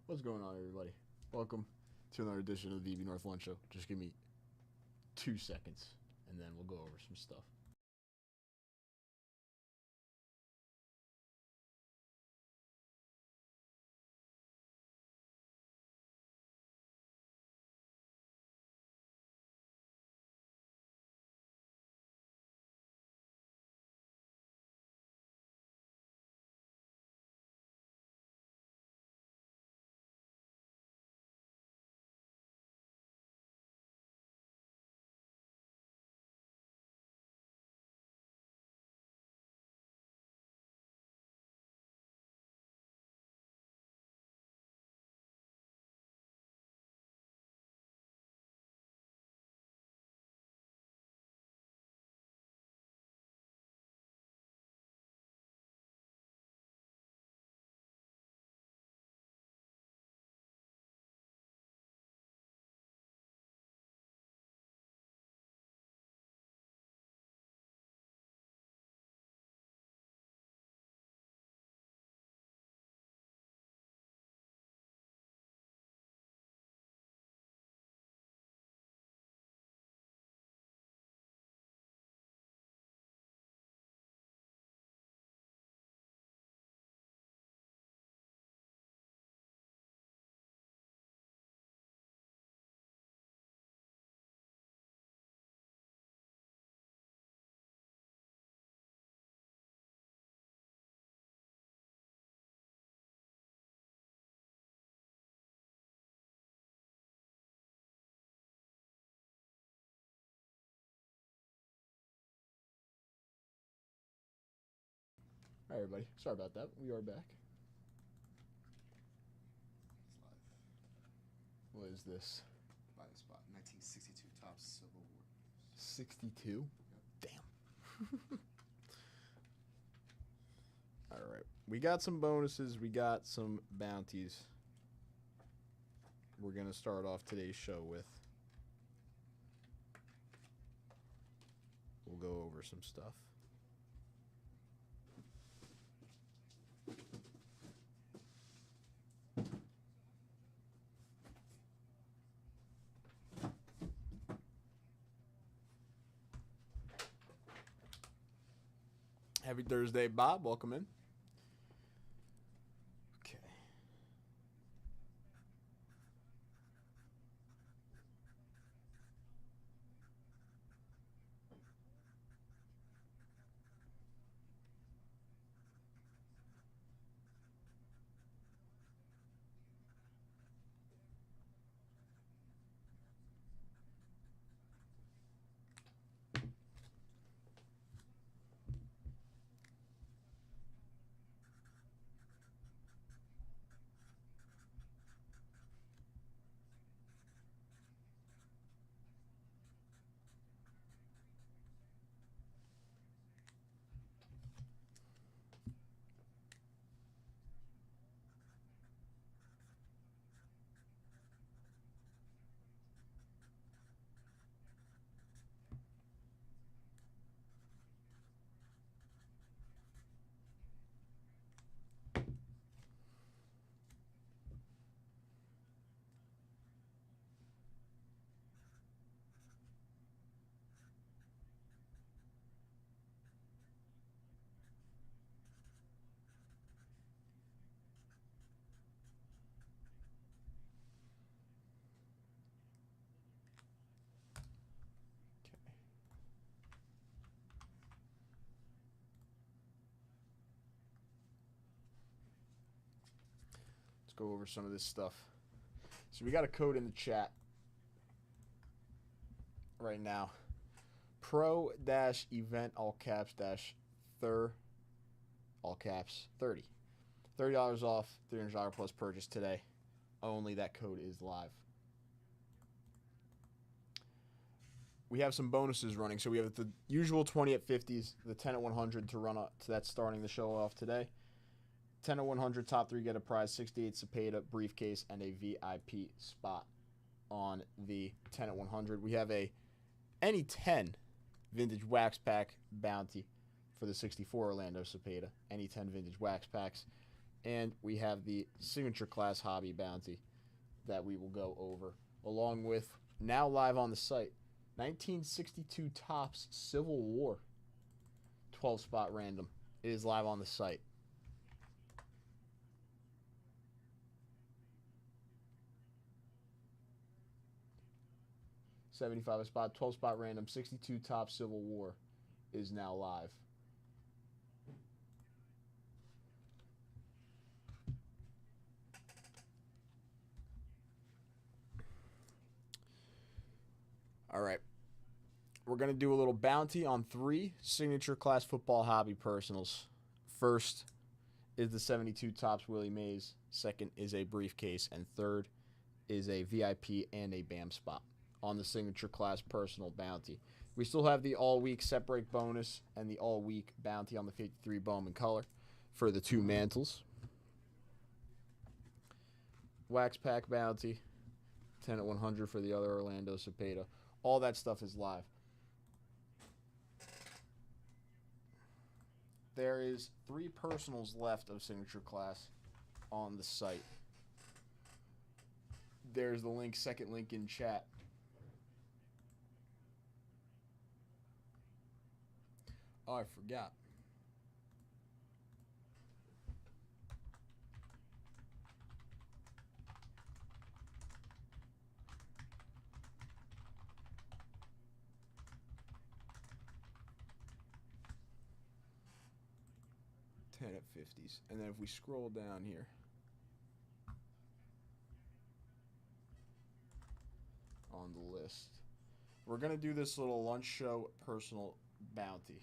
What's going on, everybody? Welcome to another edition of the VB North Lunch Show. Just give me 2 seconds, and then we'll go over some stuff. All right, everybody. Sorry about that. We are back. What is this? Live spot, 1962 Topps Civil War. 62? Yep. Damn. All right. We got some bonuses. We got some bounties. We're going to start off today's show with. We'll go over some stuff. Happy Thursday, Bob. Welcome in. Okay. Go over some of this stuff. So we got a code in the chat right now. Pro-event all caps dash thir all caps 30. $30 off, $300 plus purchase today. Only that code is live. We have some bonuses running. So we have the usual 20 at 50s, the 10 at 100 to run up. So that's starting the show off today. 10 at 100, top 3 get a prize, 68 Cepeda briefcase, and a VIP spot on the 10 at 100. We have any 10 vintage wax pack bounty for the 64 Orlando Cepeda. Any 10 vintage wax packs. And we have the signature class hobby bounty that we will go over, along with now live on the site 1962 Topps Civil War 12 spot random. It is live on the site. $75 a spot, 12 spot random, 62 Topps Civil War is now live. All right. We're going to do a little bounty on 3 signature class football hobby personals. First is the 72 Topps Willie Mays. Second is a briefcase. And third is a VIP and a BAM spot on the signature class personal bounty. We still have the all-week set break bonus and the all-week bounty on the 53 Bowman color for the 2 mantles. Wax pack bounty, 10 at 100 for the other Orlando Cepeda. All that stuff is live. There is 3 personals left of signature class on the site. There's the link, second link in chat. Oh, I forgot. $10 at 50s. And then if we scroll down here, on the list, we're going to do this little lunch show personal bounty.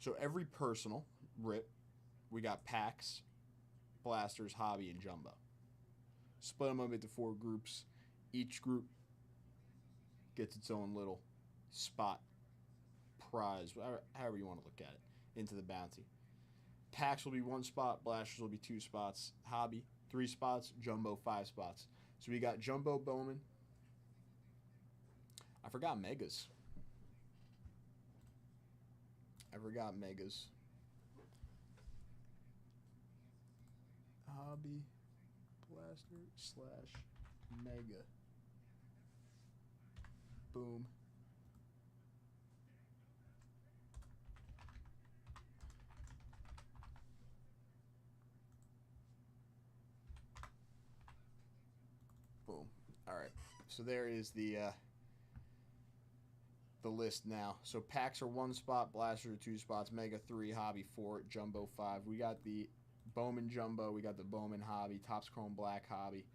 So every personal rip, we got packs, blasters, hobby, and jumbo. Split them up into 4 groups. Each group gets its own little spot prize, however you want to look at it, into the bounty. Packs will be 1 spot, blasters will be 2 spots, hobby 3 spots, jumbo 5 spots. So we got jumbo Bowman. I forgot megas. Hobby, blaster / mega. Boom. Boom. All right. So there is the list now. So packs are 1 spot, blasters are 2 spots, mega 3, hobby 4, jumbo 5. We got the Bowman jumbo, we got the Bowman hobby, Topps Chrome Black hobby,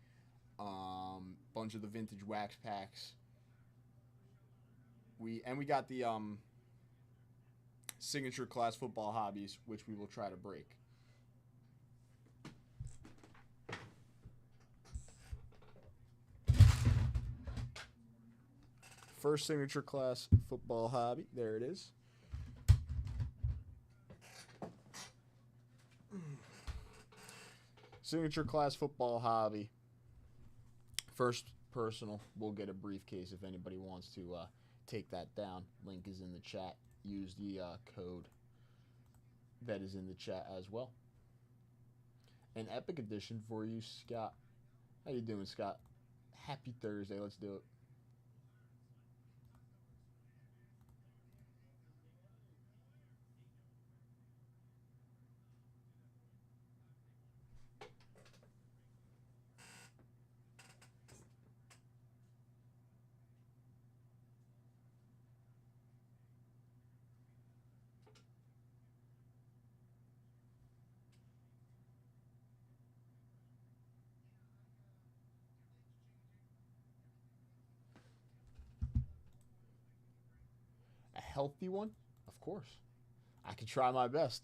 bunch of the vintage wax packs. We got the signature class football hobbies, which we will try to break. First signature class football hobby. There it is. Signature class football hobby. First personal. We'll get a briefcase if anybody wants to take that down. Link is in the chat. Use the code that is in the chat as well. An epic edition for you, Scott. How you doing, Scott? Happy Thursday. Let's do it. A healthy one? Of course. I can try my best.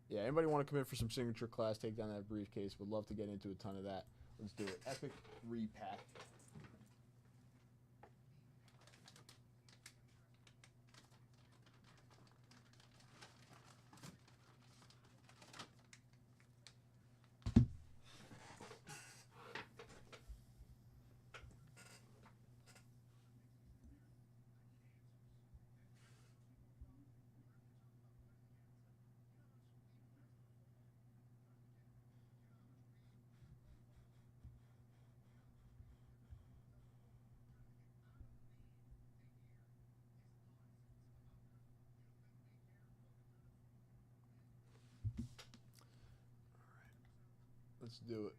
Yeah, anybody want to come in for some signature class, take down that briefcase? Would love to get into a ton of that. Let's do it. Epic repack. Let's do it.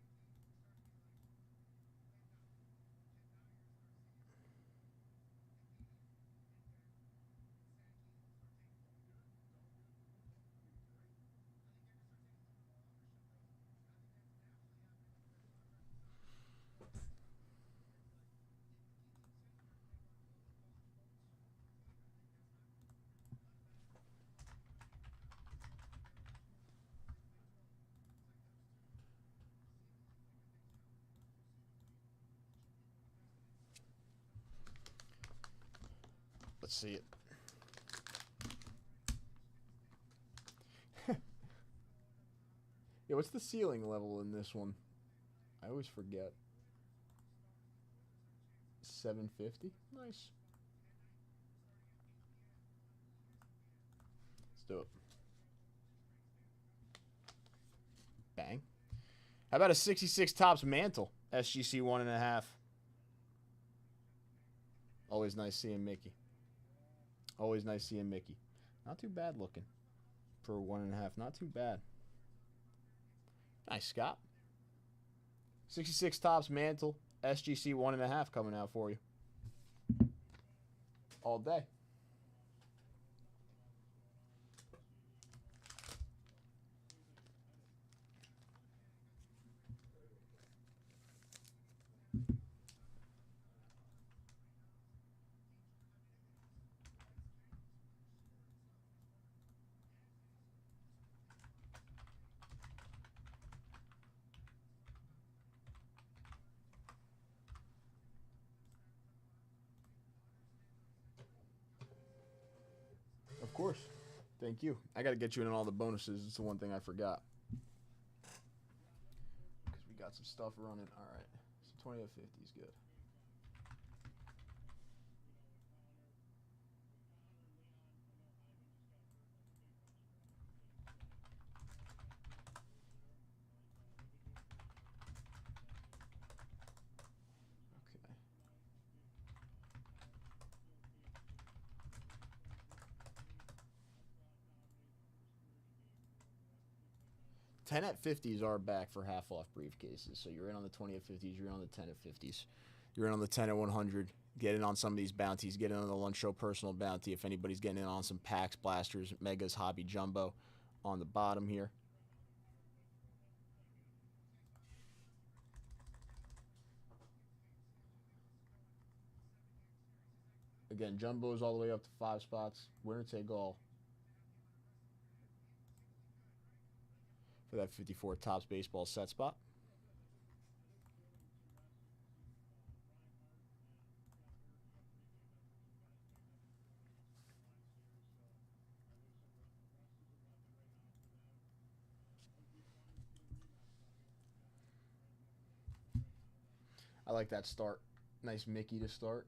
Let's see it. Yeah, what's the ceiling level in this one? I always forget. 750? Nice. Let's do it. Bang. How about a 66 Topps Mantle? SGC 1.5. Always nice seeing Mickey. Always nice seeing Mickey. Not too bad looking for 1.5. Not too bad. Nice, Scott. 66 Topps Mantle. SGC 1.5 coming out for you. All day. Of course. Thank you. I got to get you in all the bonuses. It's the one thing I forgot. Because we got some stuff running. All right. So 20 of 50 is good. Okay. 10 at 50s are back for half off briefcases. So you're in on the 20 at 50s, you're in on the 10 at 50s. You're in on the 10 at 100. Get in on some of these bounties. Get in on the Lunch Show personal bounty. If anybody's getting in on some packs, blasters, megas, hobby, jumbo on the bottom here. Again, jumbos all the way up to 5 spots. Winner take all. For that 54 Topps baseball set spot. I like that start. Nice Mickey to start.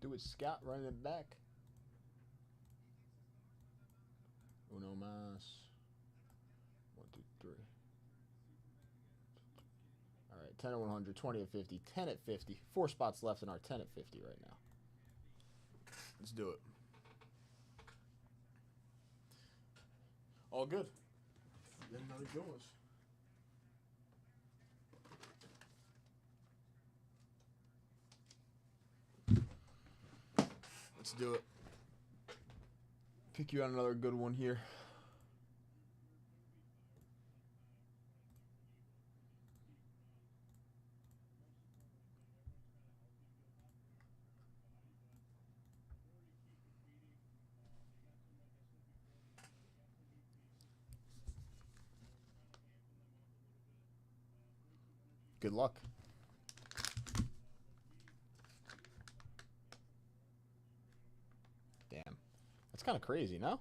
Do it, Scott, running it back. Uno mas. 1, 2, 3. All right, 10 at 100, 20 at 50, 10 at 50. 4 spots left in our 10 at 50 right now. Let's do it. All good. Then another good ones. Let's do it. Pick you out another good one here. Good luck. Damn. That's kind of crazy, no?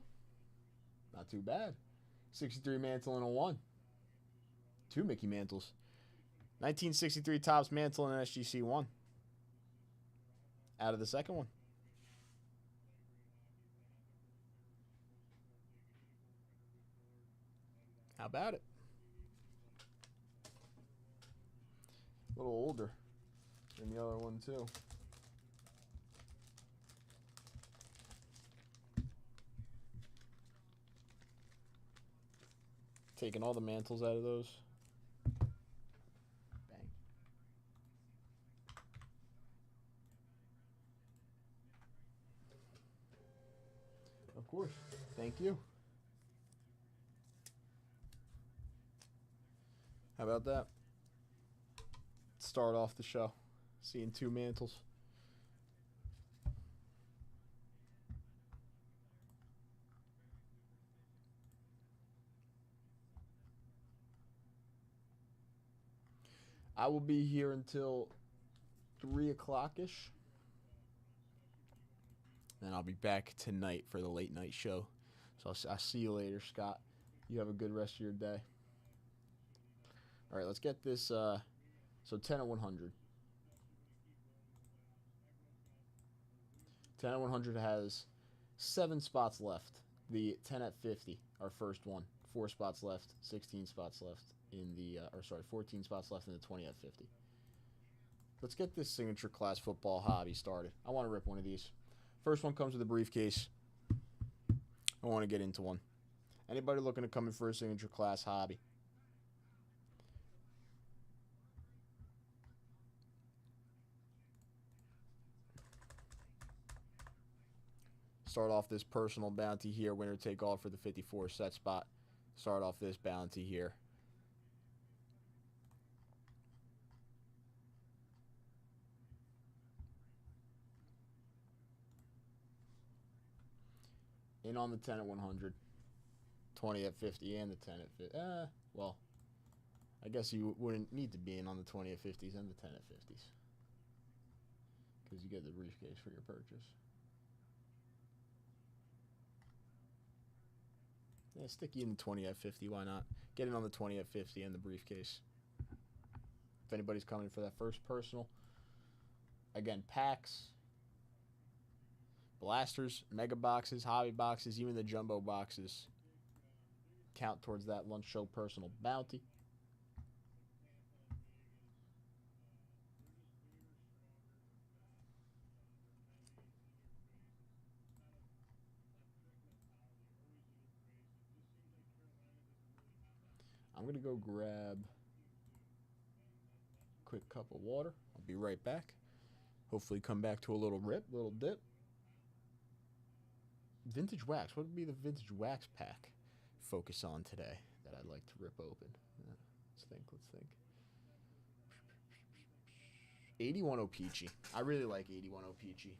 Not too bad. 63 Mantle and a 1. 2 Mickey Mantles. 1963 Topps Mantle and an SGC 1. Out of the second one. How about it? A little older than the other one, too. Taking all the mantles out of those. Bang. Of course. Thank you. How about that? Start off the show. Seeing 2 mantles. I will be here until 3 o'clock-ish. Then I'll be back tonight for the late night show. So I'll see you later, Scott. You have a good rest of your day. All right, let's get this. So 10 at 100. 10 at 100 has 7 spots left. The 10 at 50, our first one. 4 spots left. 16 spots left in the, 14 spots left in the 20 at 50. Let's get this signature class football hobby started. I want to rip one of these. First one comes with a briefcase. I want to get into one. Anybody looking to come in for a signature class hobby? Start off this personal bounty here. Winner take all for the 54 set spot. Start off this bounty here. In on the 10 at 100. 20 at 50 and the 10 at 50. Well, I guess you wouldn't need to be in on the 20 at 50s and the 10 at 50s. Because you get the briefcase for your purchase. Yeah, stick you in the 20 at 50. Why not? Get in on the 20 at 50 and the briefcase. If anybody's coming for that first personal. Again, packs, blasters, mega boxes, hobby boxes, even the jumbo boxes count towards that lunch show personal bounty. I'm going to go grab a quick cup of water. I'll be right back. Hopefully come back to a little rip, little dip. Vintage wax. What would be the vintage wax pack focus on today that I'd like to rip open? Let's think. 81 O-Peachy. I really like 81 O-Peachy.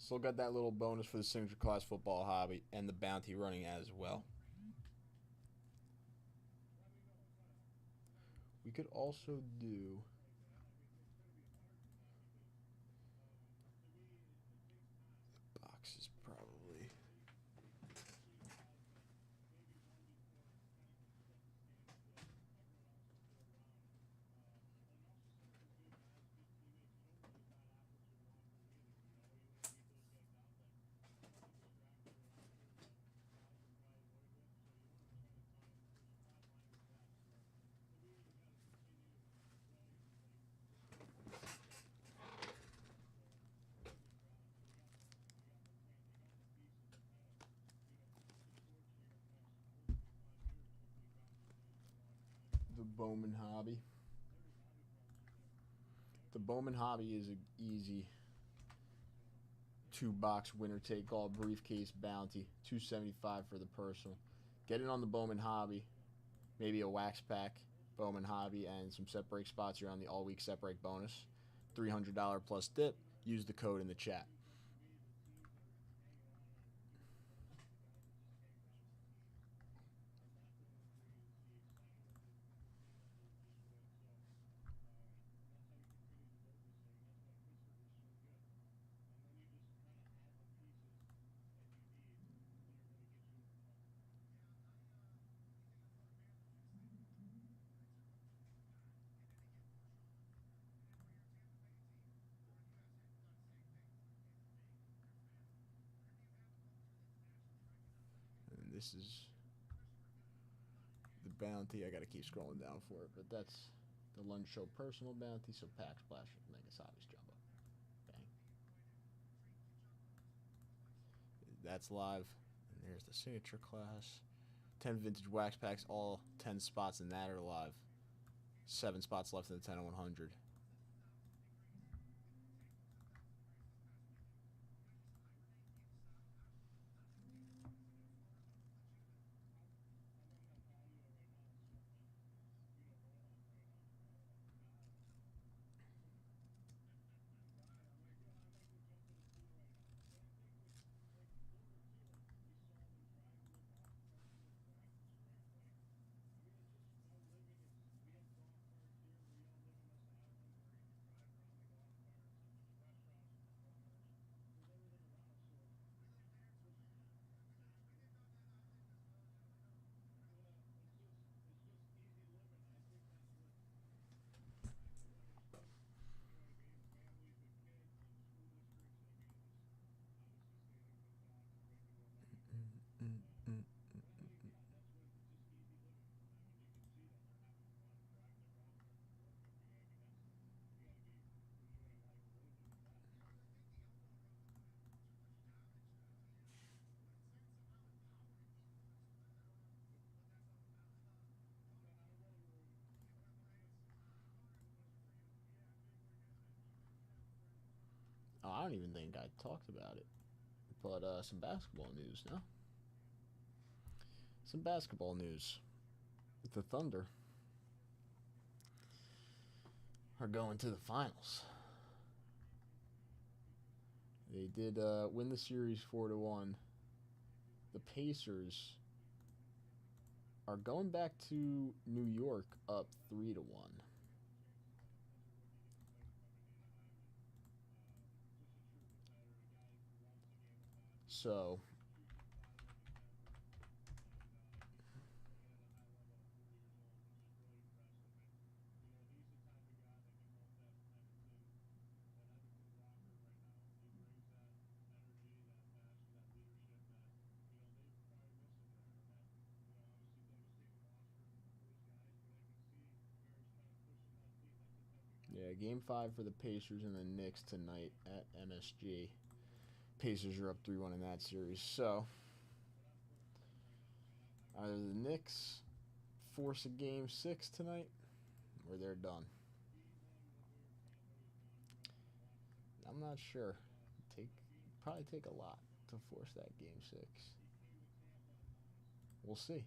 Still got that little bonus for the signature class football hobby and the bounty running as well. We could also do boxes probably. The Bowman hobby. The Bowman hobby is an easy 2-box winner take all briefcase bounty, $275 for the personal. Get it on the Bowman hobby, maybe a wax pack, Bowman hobby, and some set break spots. You're on the all week set break bonus, $300 plus dip. Use the code in the chat. And this is the bounty. I gotta keep scrolling down for it, but that's the Lunch Show personal bounty. So Pack Splash, Mega Hobbies Jumbo. Bang. That's live. And there's the signature class. 10 vintage wax packs. All 10 spots in that are live. 7 spots left in the 10 and 100. Oh, I don't even think I talked about it. But some basketball news now. Some basketball news. The Thunder are going to the finals. They did win the series 4-1. The Pacers are going back to New York up 3-1. So yeah, game 5 for the Pacers and the Knicks tonight at MSG. Pacers are up 3-1 in that series. So either the Knicks force a game 6 tonight, or they're done. I'm not sure. Probably take a lot to force that game 6. We'll see.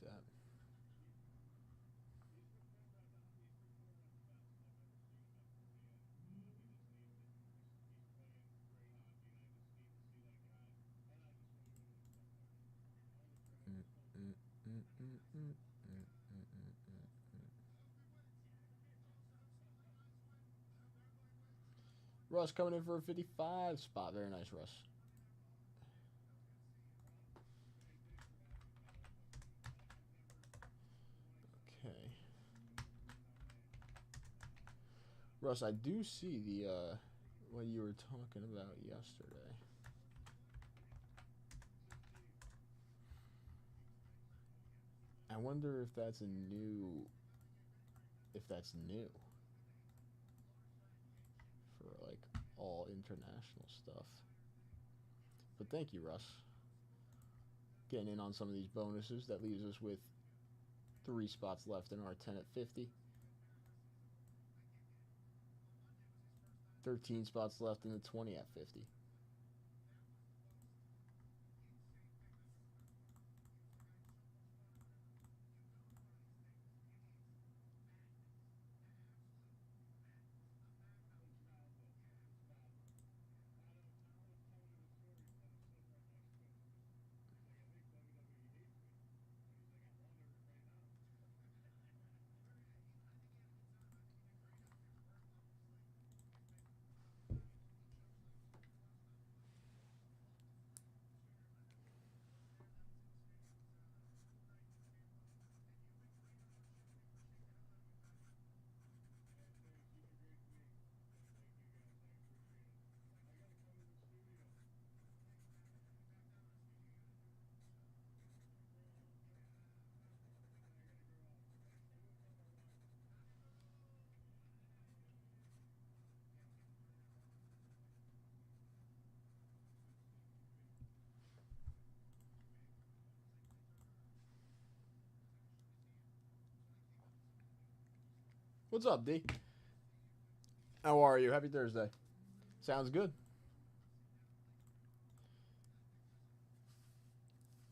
that. Russ coming in for a 55 spot. Very nice, Russ. Okay. Russ, I do see the what you were talking about yesterday. I wonder if that's new for like all international stuff. But thank you, Russ. Getting in on some of these bonuses. That leaves us with 3 spots left in our 10 at 50. 13 spots left in the 20 at 50. What's up, D? How are you? Happy Thursday. Sounds good.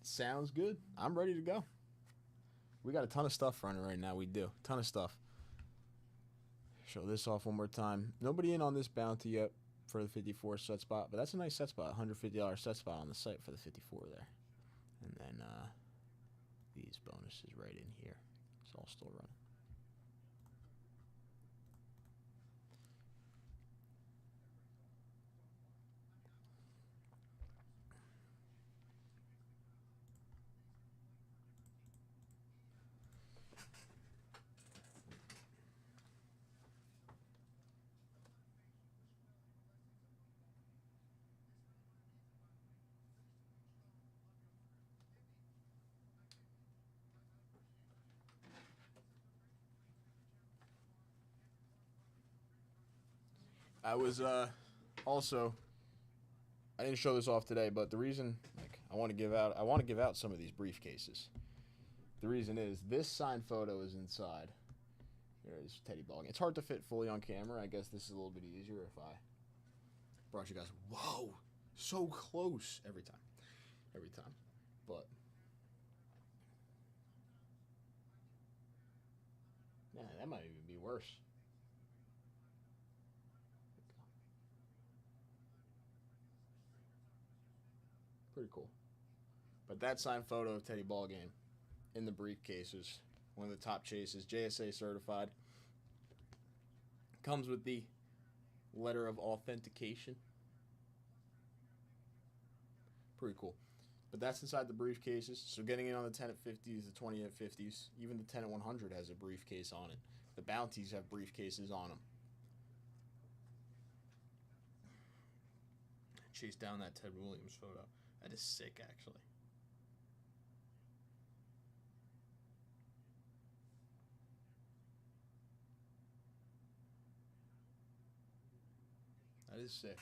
Sounds good. I'm ready to go. We got a ton of stuff running right now. We do. Ton of stuff. Show this off one more time. Nobody in on this bounty yet for the 54 set spot, but that's a nice set spot. $150 set spot on the site for the 54 there. And then these bonuses right in here. It's all still running. I was also I didn't show this off today, but the reason I want to give out some of these briefcases. The reason is this signed photo is inside. There is Teddy Ballgame. It's hard to fit fully on camera. I guess this is a little bit easier if I brought you guys. Whoa, so close every time. But yeah, that might even be worse. Pretty cool. But that signed photo of Teddy Ballgame in the briefcases, one of the top chases, JSA certified. Comes with the letter of authentication. Pretty cool. But that's inside the briefcases. So getting in on the 10 at 50s, the 20 at 50s, even the 10 at 100 has a briefcase on it. The bounties have briefcases on them. Chase down that Ted Williams photo. That is sick, actually. That is sick.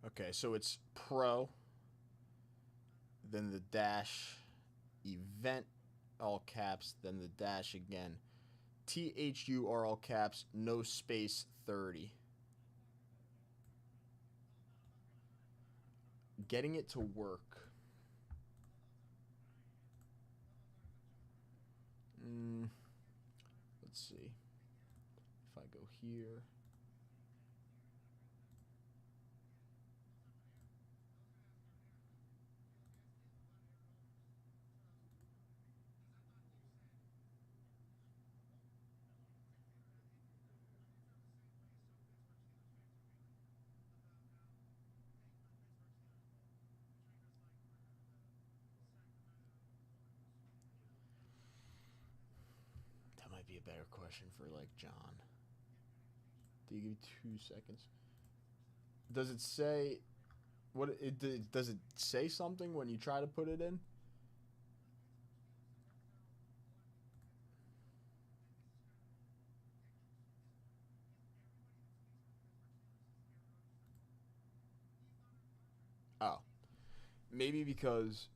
Okay, so it's Pro, then the dash, event, all caps, then the dash again. THUR all caps, no space 30. Getting it to work. Let's see. If I go here. That might be a better question for like John. Do you give me 2 seconds? Does it say what it does it say something when you try to put it in? Oh. Maybe because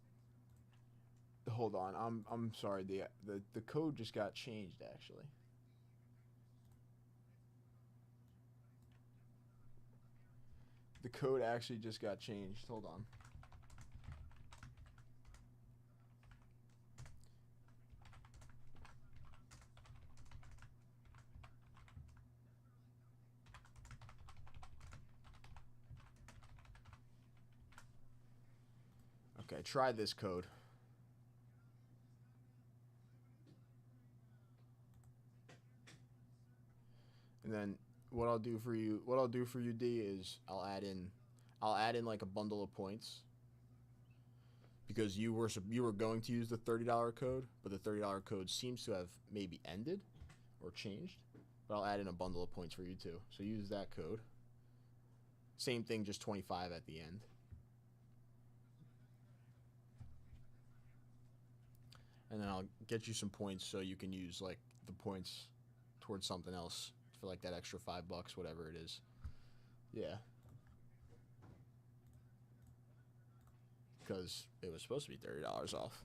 hold on, I'm sorry, the code just got changed actually. The code actually just got changed. Hold on. Okay, try this code. And then what I'll do for you, D, is I'll add in like a bundle of points because you were going to use the $30 code, but the $30 code seems to have maybe ended or changed. But I'll add in a bundle of points for you too. So use that code. Same thing, just 25 at the end. And then I'll get you some points so you can use like the points towards something else for like that extra $5, whatever it is. Yeah. Because it was supposed to be $30 off.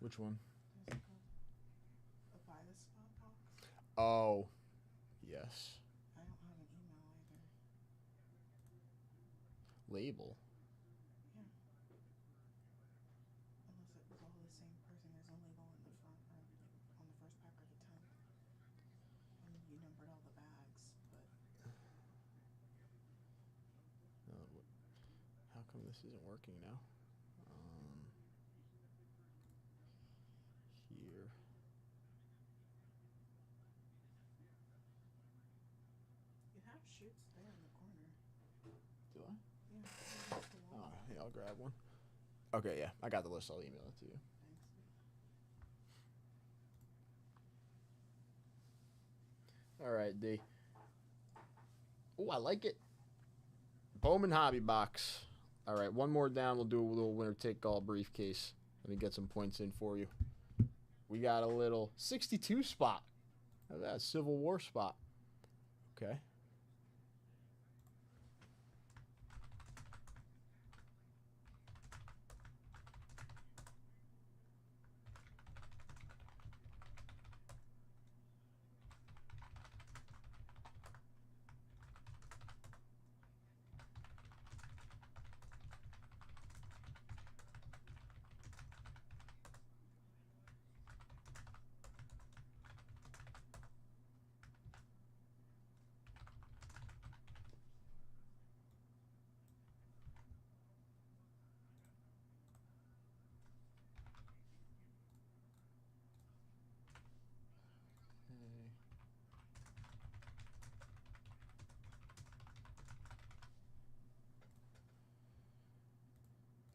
Which one? There's like a buy the spot box. Oh, yes. I don't have an email either. Label. Yeah. Unless it was all the same person. There's a label in the front or like on the first pack or the 10th. And then you numbered all the bags, but How come this isn't working now? Here. you have shoots there in the corner. Do I? Yeah. Against the wall. Oh, yeah, I'll grab one. Okay, yeah, I got the list. I'll email it to you. Thanks. All right, D. Oh, I like it. Bowman Hobby Box. All right, one more down. We'll do a little winner take all briefcase. Let me get some points in for you. We got a little 62 spot. That Civil War spot. Okay.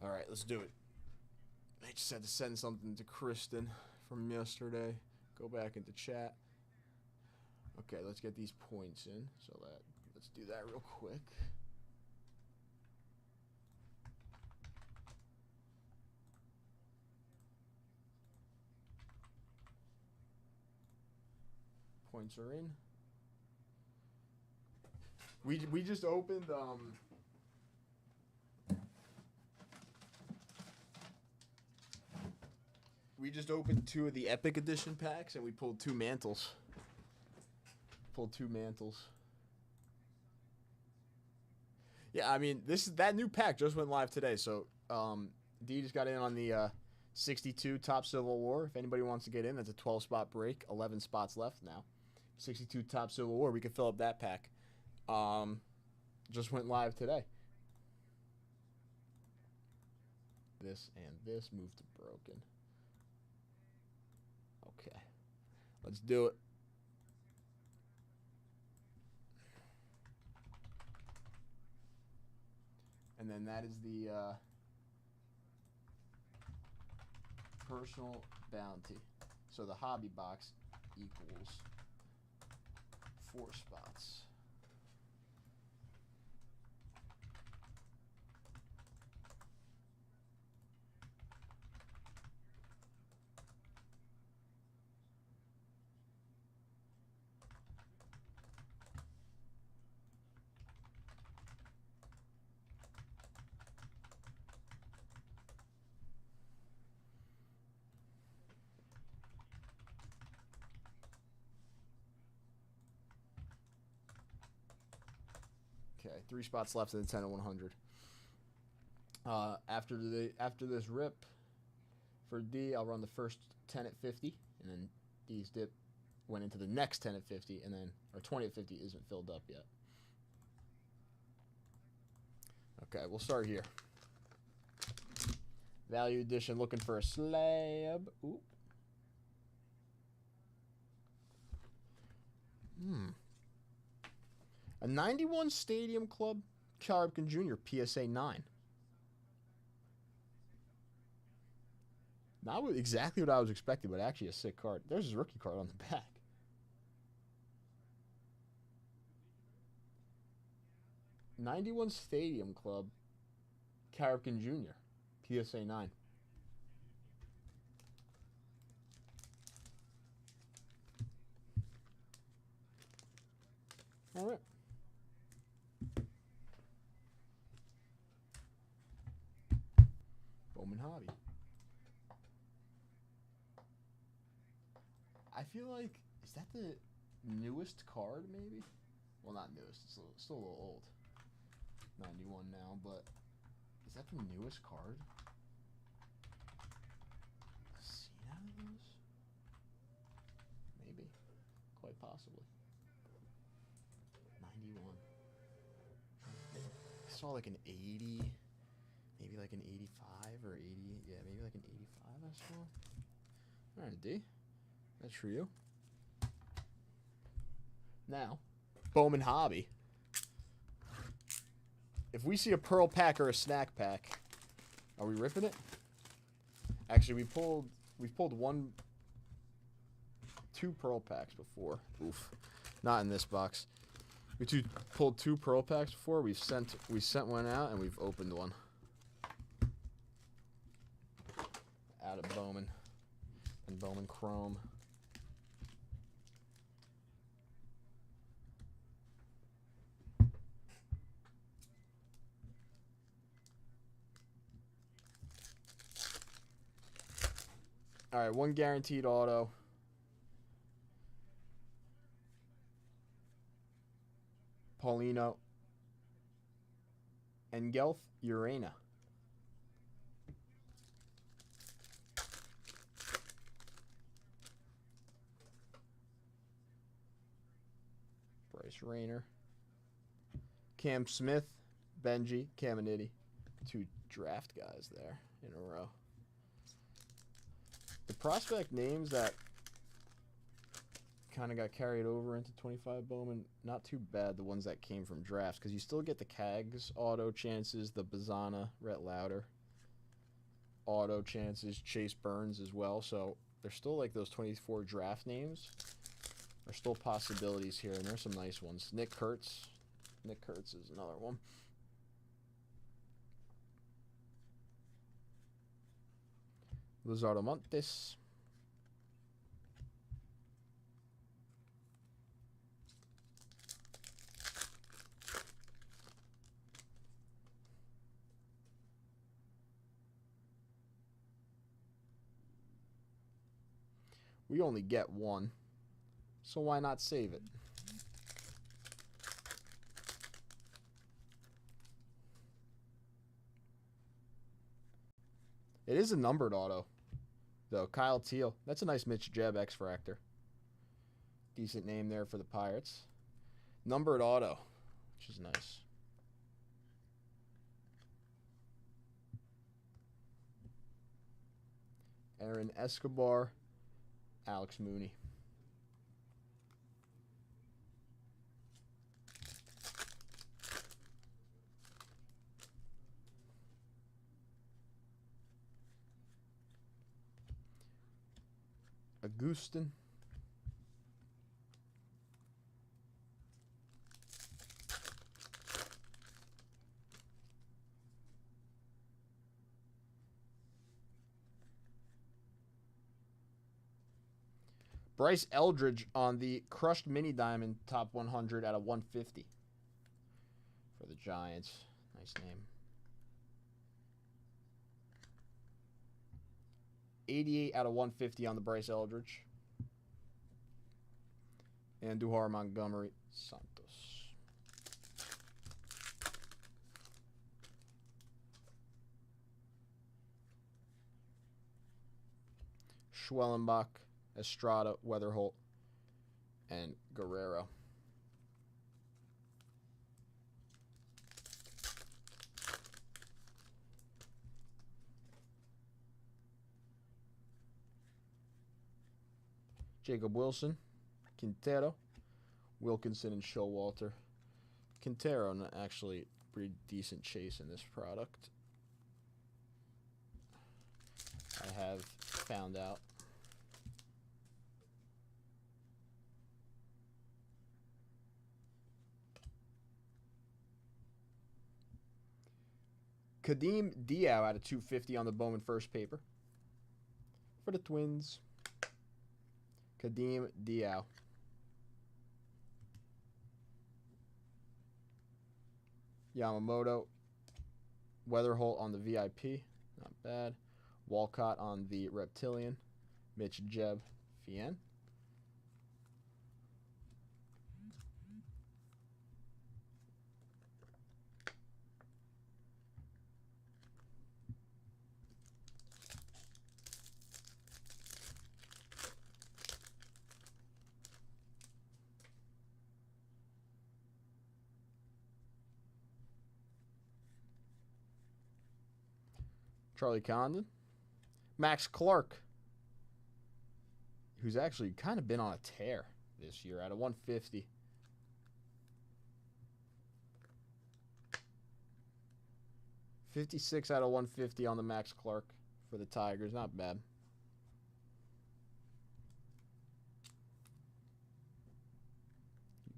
All right, let's do it. I just had to send something to Kristen from yesterday. Go back into chat. Okay, let's get these points in. So let's do that real quick. Points are in. We just opened we just opened 2 of the Epic Edition packs and we pulled 2 mantles. Pulled 2 mantles. Yeah, I mean that new pack just went live today, so D just got in on the 62 Top Civil War. If anybody wants to get in, that's a 12-spot break. 11 spots left now. 62 Top Civil War. We can fill up that pack. Just went live today. This and this moved to broken. Okay. Let's do it. And then that is the personal bounty. So the hobby box equals 4 spots. Okay, 3 spots left in the 10 and 100. After this rip for D, I'll run the first 10 at 50, and then D's dip went into the next 10 at 50, and then our 20 at 50 isn't filled up yet. Okay, we'll start here. Value edition, looking for a slab. Ooh. A 91 Stadium Club, Cal Ripken Jr., PSA 9. Not exactly what I was expecting, but actually a sick card. There's his rookie card on the back. '91 Stadium Club, Cal Ripken Jr., PSA 9. All right. Bowman Hobby. I feel like, is that the newest card, maybe? Well, not newest. It's still a little old. 91 now, but is that the newest card? Seen out of those? Maybe. Quite possibly. 91. I saw like an 80, maybe like an 85 or 80. Yeah, maybe like an 85 I saw. All right, D. That's for you. Now, Bowman Hobby. If we see a pearl pack or a snack pack, are we ripping it? Actually, we've pulled 2 pearl packs before. Oof. Not in this box. We pulled 2 pearl packs before. We sent one out and we've opened one. Out of Bowman and Bowman Chrome. All right, 1 guaranteed auto. Paulino. Engelf Urena. Bryce Rayner. Cam Smith. Benji. Caminiti. 2 draft guys there in a row. The prospect names that kind of got carried over into 25 Bowman, not too bad, the ones that came from drafts, because you still get the Cags auto chances, the Bazana, Rhett Lauder auto chances, Chase Burns as well, so there's still like those 24 draft names, There's still possibilities here, and there's some nice ones. Nick Kurtz. Nick Kurtz is another one. Lizardo Montes. We only get one, so why not save it? It is a numbered auto, though. Kyle Teal. That's a nice Mitch Jeb X-Fractor. Decent name there for the Pirates. Numbered auto, which is nice. Aaron Escobar. Alex Mooney. Augustin. Bryce Eldridge on the crushed mini diamond top 100 out of 150 for the Giants. Nice name. 88 out of 150 on the Bryce Eldridge. And Duhar Montgomery Santos. Schwellenbach, Estrada, Weatherholt, and Guerrero. Jacob Wilson, Quintero, Wilkinson, and Showalter. Quintero, actually pretty decent chase in this product. I have found out. Kadeem Diao out of 250 on the Bowman first paper. For the Twins. Kadeem Diao. Yamamoto. Weatherholt on the VIP. Not bad. Walcott on the Reptilian. Mitch Jeb. Fien. Charlie Condon. Max Clark, who's actually kind of been on a tear this year out of 150. $56 out of 150 on the Max Clark for the Tigers. Not bad.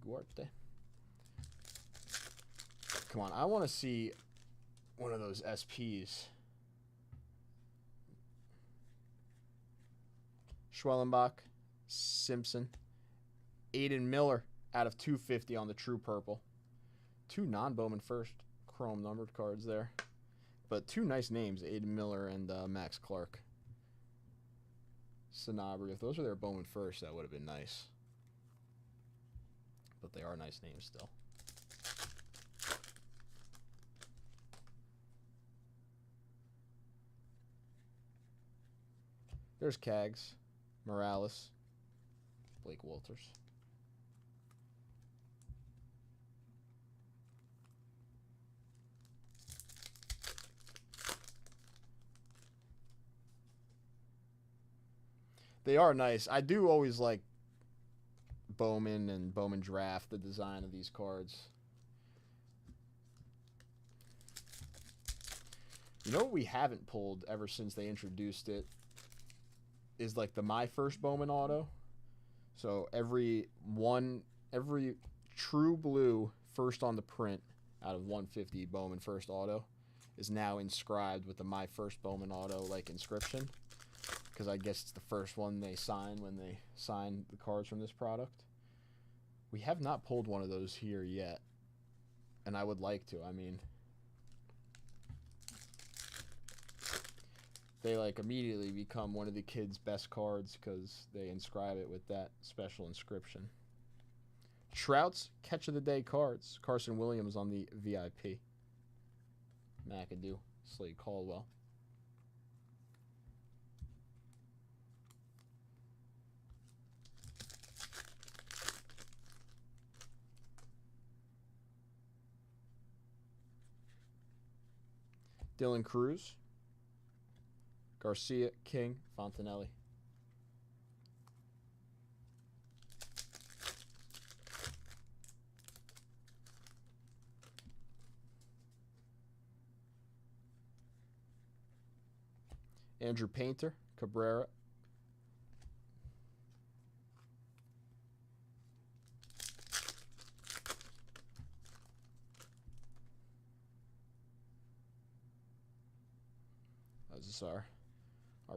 Guarte. Come on, I want to see one of those SPs. Schwellenbach, Simpson, Aiden Miller out of 250 on the True Purple. Two non-Bowman first chrome numbered cards there. But two nice names, Aiden Miller and Max Clark. Sanabria. If those were their Bowman first, that would have been nice. But they are nice names still. There's Cags. Morales, Blake Walters. They are nice. I do always like Bowman and Bowman Draft, the design of these cards. You know what we haven't pulled ever since they introduced it? Is like the My First Bowman auto. So every true blue first on the print out of 150 Bowman first auto is now inscribed with the My First Bowman Auto like inscription, because I guess it's the first one they sign when they sign the cards from this product. We have not pulled one of those here yet, and I would like to. I mean, they like immediately become one of the kids' best cards because they inscribe it with that special inscription. Trout's Catch of the Day cards. Carson Williams on the VIP. McAdoo, Slade Caldwell. Dylan Cruz. Garcia, King, Fontanelli. Andrew Painter, Cabrera. This is our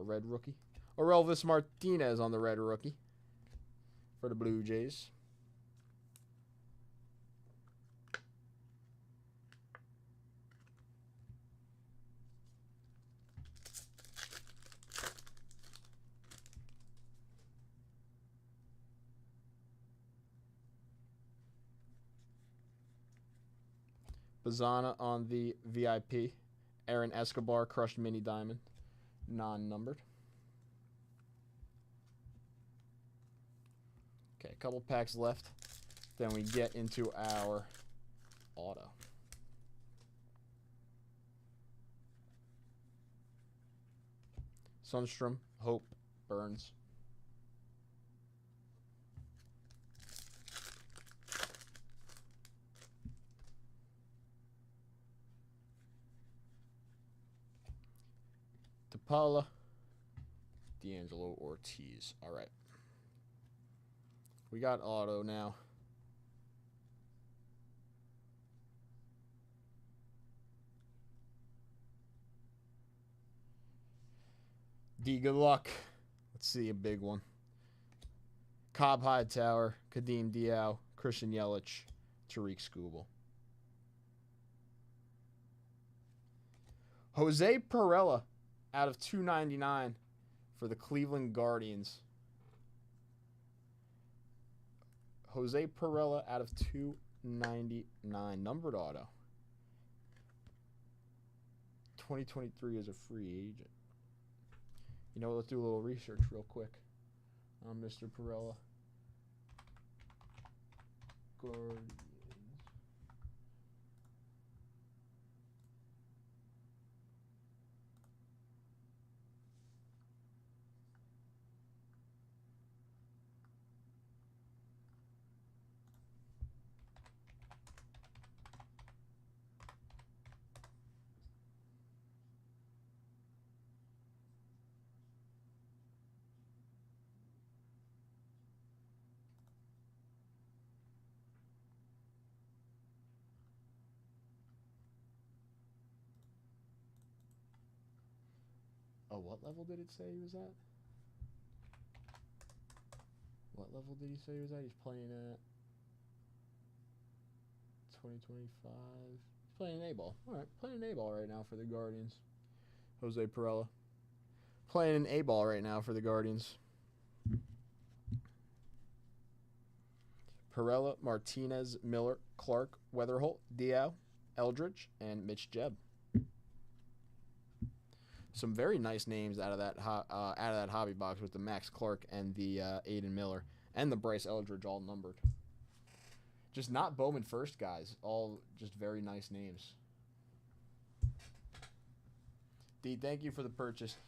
red rookie. Orelvis Martinez on the red rookie for the Blue Jays. Bazana on the VIP. Aaron Escobar, crushed mini diamond, non-numbered. Okay, a couple packs left. Then we get into our auto. Sundstrom, Hope, Burns. DePaula, D'Angelo Ortiz. All right. We got auto now. D, good luck. Let's see a big one. Cobb Hightower, Kadeem Diao, Christian Yelich, Tariq Skubal. Jose Perella out of 299 for the Cleveland Guardians. Jose Perella out of 299. Numbered auto. 2023 as a free agent. You know what? Let's do a little research real quick on Mr. Perella. Guardians. Oh, what level did it say he was at? What level did he say he was at? He's playing at 2025. He's playing an A-ball. All right, playing an A-ball right now for the Guardians. Jose Perella. Playing an A-ball right now for the Guardians. Perella, Martinez, Miller, Clark, Weatherholt, Diao, Eldridge, and Mitch Jebb. Some very nice names out of that hobby box with the Max Clark and the Aiden Miller and the Bryce Eldridge all numbered. Just not Bowman first guys, all just very nice names. D, thank you for the purchase.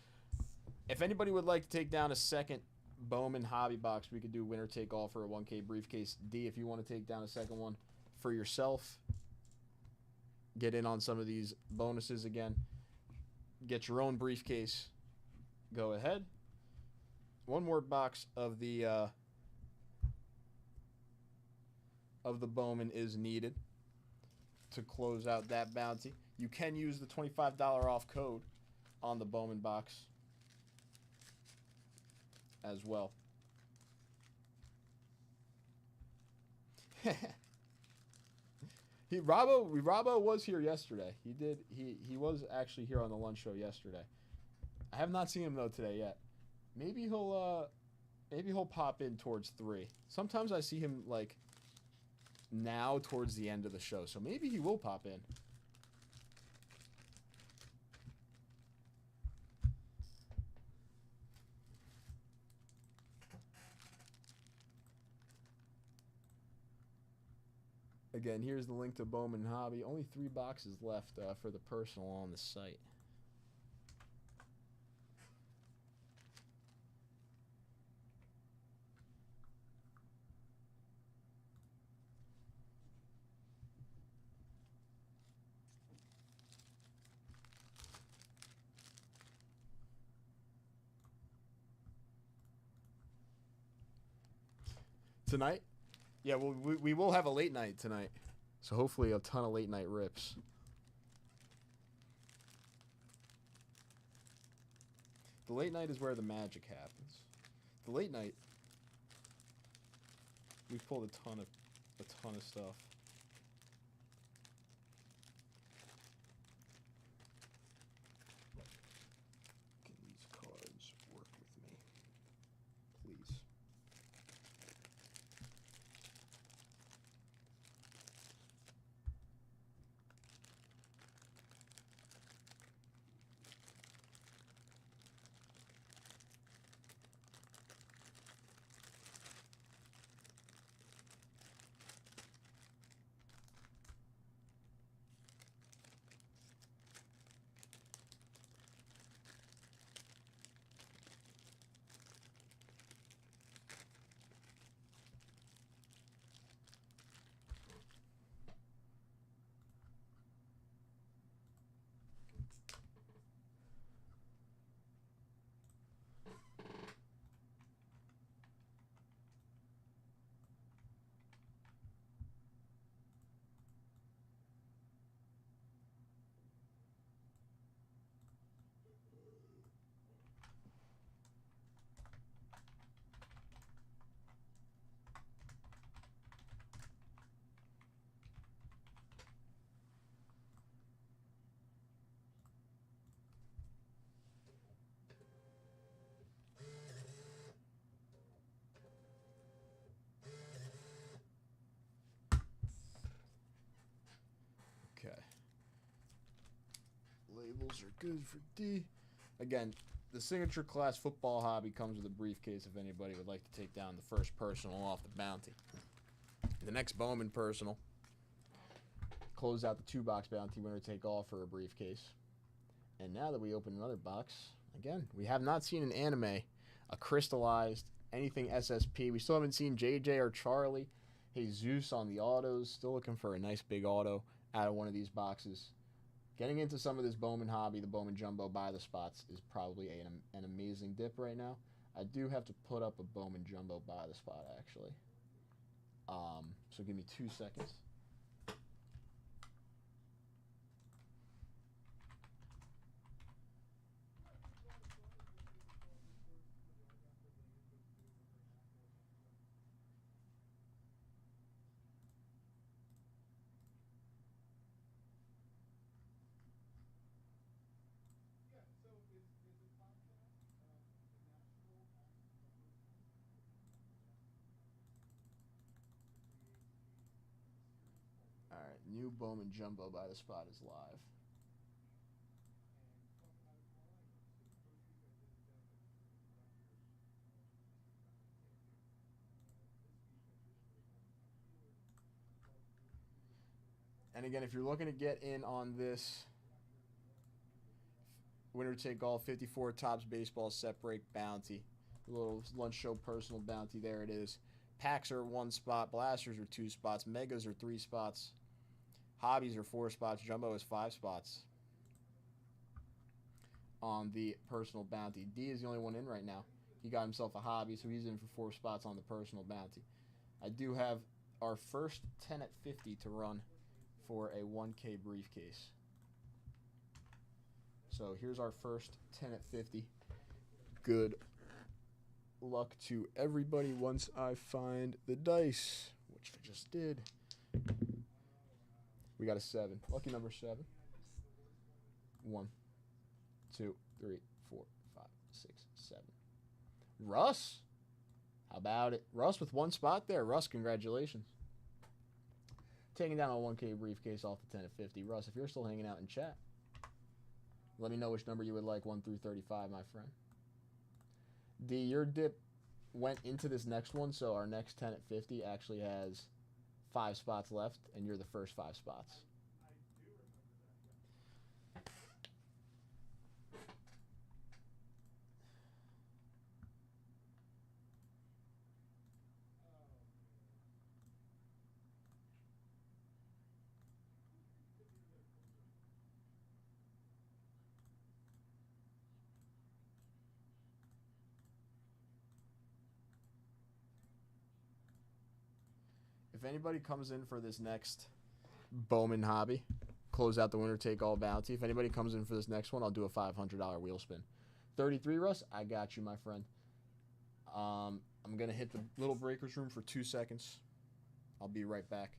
If anybody would like to take down a second Bowman hobby box, we could do winner take all for a 1K briefcase. D, if you want to take down a second one for yourself, get in on some of these bonuses again. Get your own briefcase. Go ahead. One more box of the of the Bowman is needed to close out that bounty. You can use the $25 off code on the Bowman box as well. Robbo was here yesterday. He was actually here on the lunch show yesterday. I have not seen him though today yet. Maybe he'll pop in towards 3. Sometimes I see him like now towards the end of the show, so maybe he will pop in. Again, here's the link to Bowman Hobby. Only 3 boxes left for the personal on the site. Tonight? Yeah, well, we will have a late night tonight. So hopefully a ton of late night rips. The late night is where the magic happens. The late night, we've pulled a ton of stuff. Can these cards work with me? Please. Okay. Labels are good for D. Again, the signature class football hobby comes with a briefcase if anybody would like to take down the first personal off the bounty. The next Bowman personal, close out the 2-box bounty, winner take all for a briefcase. And now that we open another box, again, we have not seen an anime, a crystallized, anything SSP. We still haven't seen JJ or Charlie. Jesus on the autos, still looking for a nice big auto out of one of these boxes. Getting into some of this Bowman hobby, the Bowman Jumbo by the spots, is probably an amazing dip right now. I do have to put up a Bowman Jumbo by the spot, actually. So give me 2 seconds. Alright, new Bowman Jumbo by the spot is live. And again, if you're looking to get in on this winner take all 54 Topps Baseball set break bounty, a little lunch show personal bounty, there it is. Packs are 1 spot, blasters are 2 spots, megas are 3 spots, hobbies are 4 spots, jumbo is 5 spots on the personal bounty. D is the only one in right now. He got himself a hobby, so he's in for 4 spots on the personal bounty. I do have our first 10 at 50 to run for a 1K briefcase. So here's our first 10 at 50. Good luck to everybody once I find the dice, which I just did. We got a 7. Lucky number 7. 1, 2, 3, 4, 5, 6, 7. Russ? How about it? Russ with 1 spot there. Russ, congratulations. Taking down a 1K briefcase off the 10 at 50. Russ, if you're still hanging out in chat, let me know which number you would like, 1 through 35, my friend. D, your dip went into this next one, so our next 10 at 50 actually has 5 spots left, and you're the first 5 spots. If anybody comes in for this next Bowman hobby, close out the winner, take all bounty. If anybody comes in for this next one, I'll do a $500 wheel spin. 33, Russ, I got you, my friend. I'm going to hit the little breakers room for 2 seconds. I'll be right back.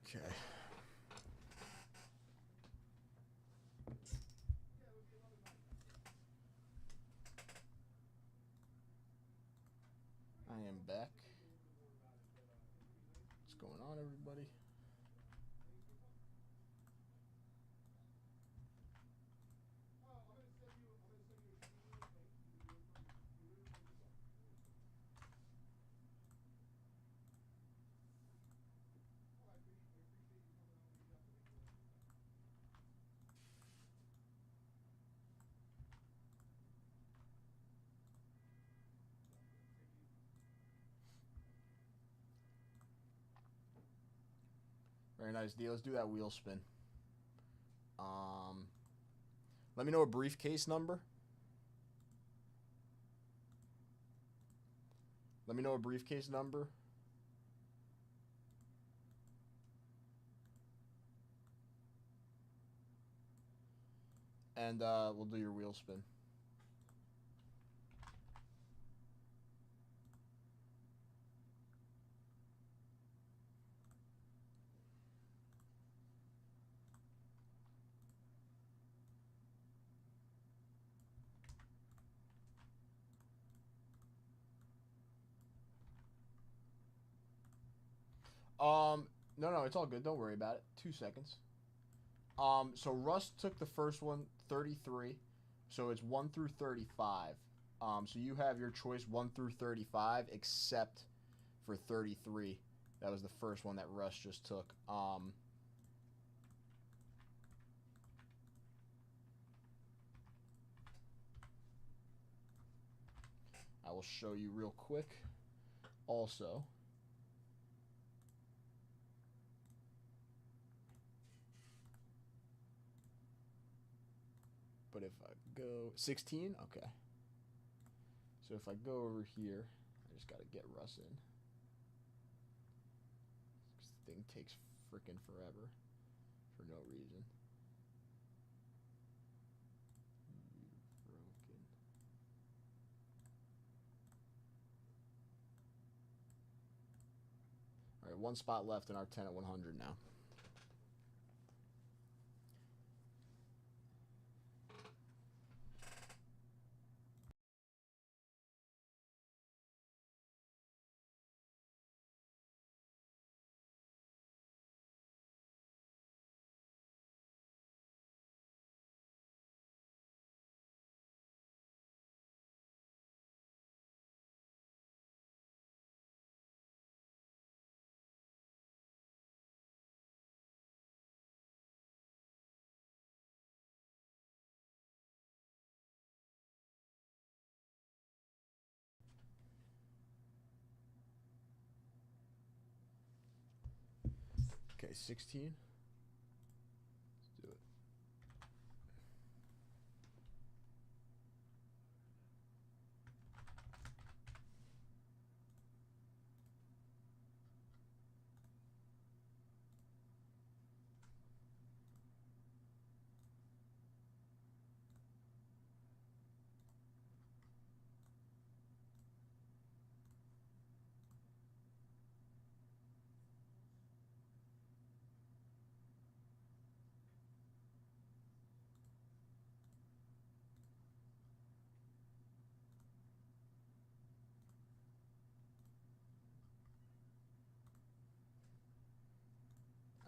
Okay. I am back. What's going on, everybody? Very nice, D. Let's do that wheel spin. Let me know a briefcase number. Let me know a briefcase number. And we'll do your wheel spin. No, it's all good. Don't worry about it. 2 seconds. So Russ took the first one, 33. So it's 1 through 35. So you have your choice 1 through 35, except for 33. That was the first one that Russ just took. I will show you real quick. Also, but if I go 16, okay. So if I go over here, I just got to get Russ in. This thing takes freaking forever for no reason. Broken. All right, one spot left in our 10 at 100 now. Okay, 16. Let's do it.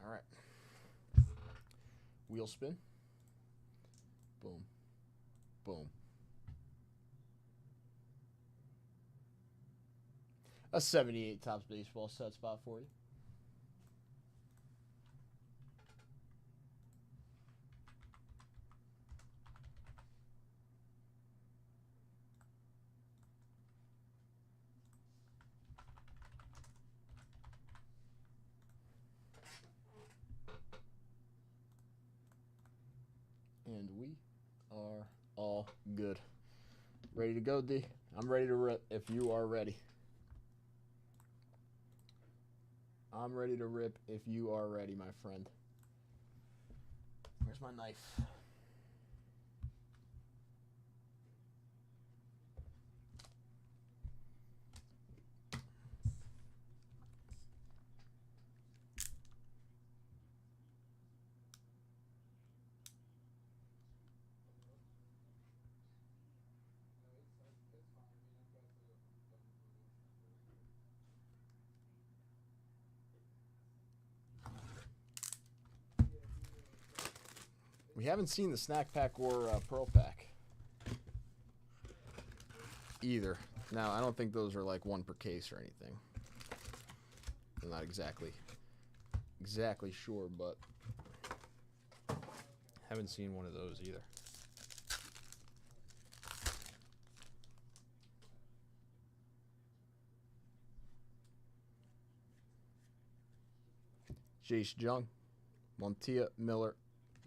All right. Wheel spin. Boom. Boom. A 78 Topps Baseball set spot for you. And we are all good. Ready to go, D? I'm ready to rip if you are ready. I'm ready to rip if you are ready, my friend. Where's my knife? We haven't seen the snack pack or pearl pack either. Now, I don't think those are like one per case or anything. I'm not exactly sure, but haven't seen one of those either. Jace Jung, Montia, Miller,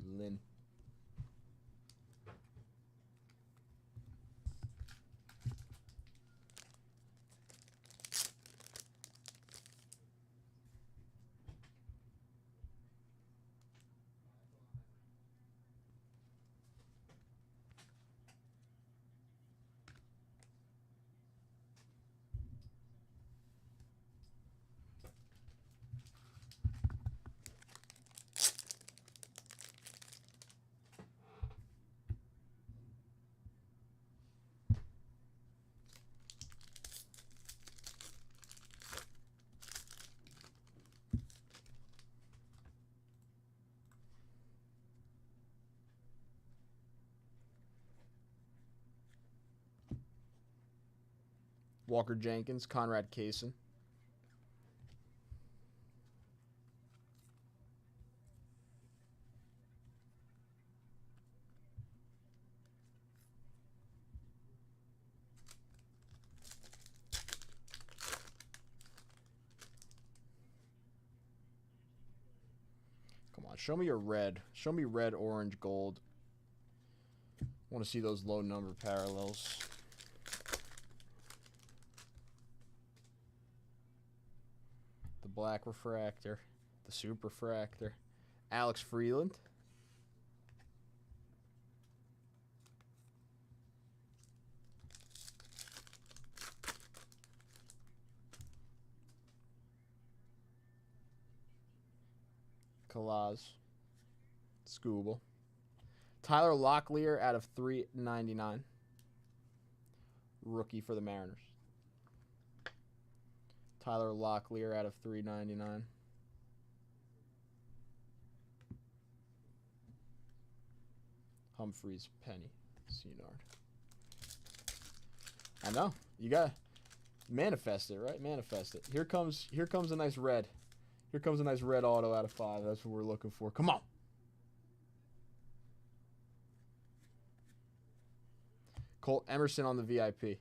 Lynn. Walker Jenkins, Conrad Kaysen. Come on, show me your red. Show me red, orange, gold. I want to see those low number parallels. The black refractor, the super refractor. Alex Freeland. Kalaz. Scooble. Tyler Locklear out of 399. Rookie for the Mariners. Tyler Locklear out of 399. Humphreys, Penny, Senard. I know. You gotta manifest it, right? Manifest it. Here comes a nice red. Here comes a nice red auto out of 5. That's what we're looking for. Come on. Colt Emerson on the VIP.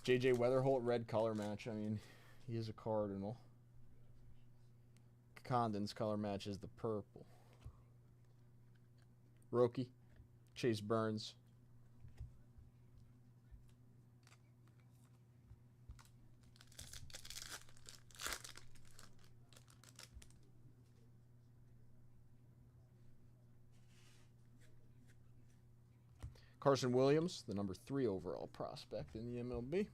JJ Weatherholt, red color match. I mean, he is a Cardinal. Condon's color match is the purple. Roki, Chase Burns. Carson Williams, the number 3 overall prospect in the MLB.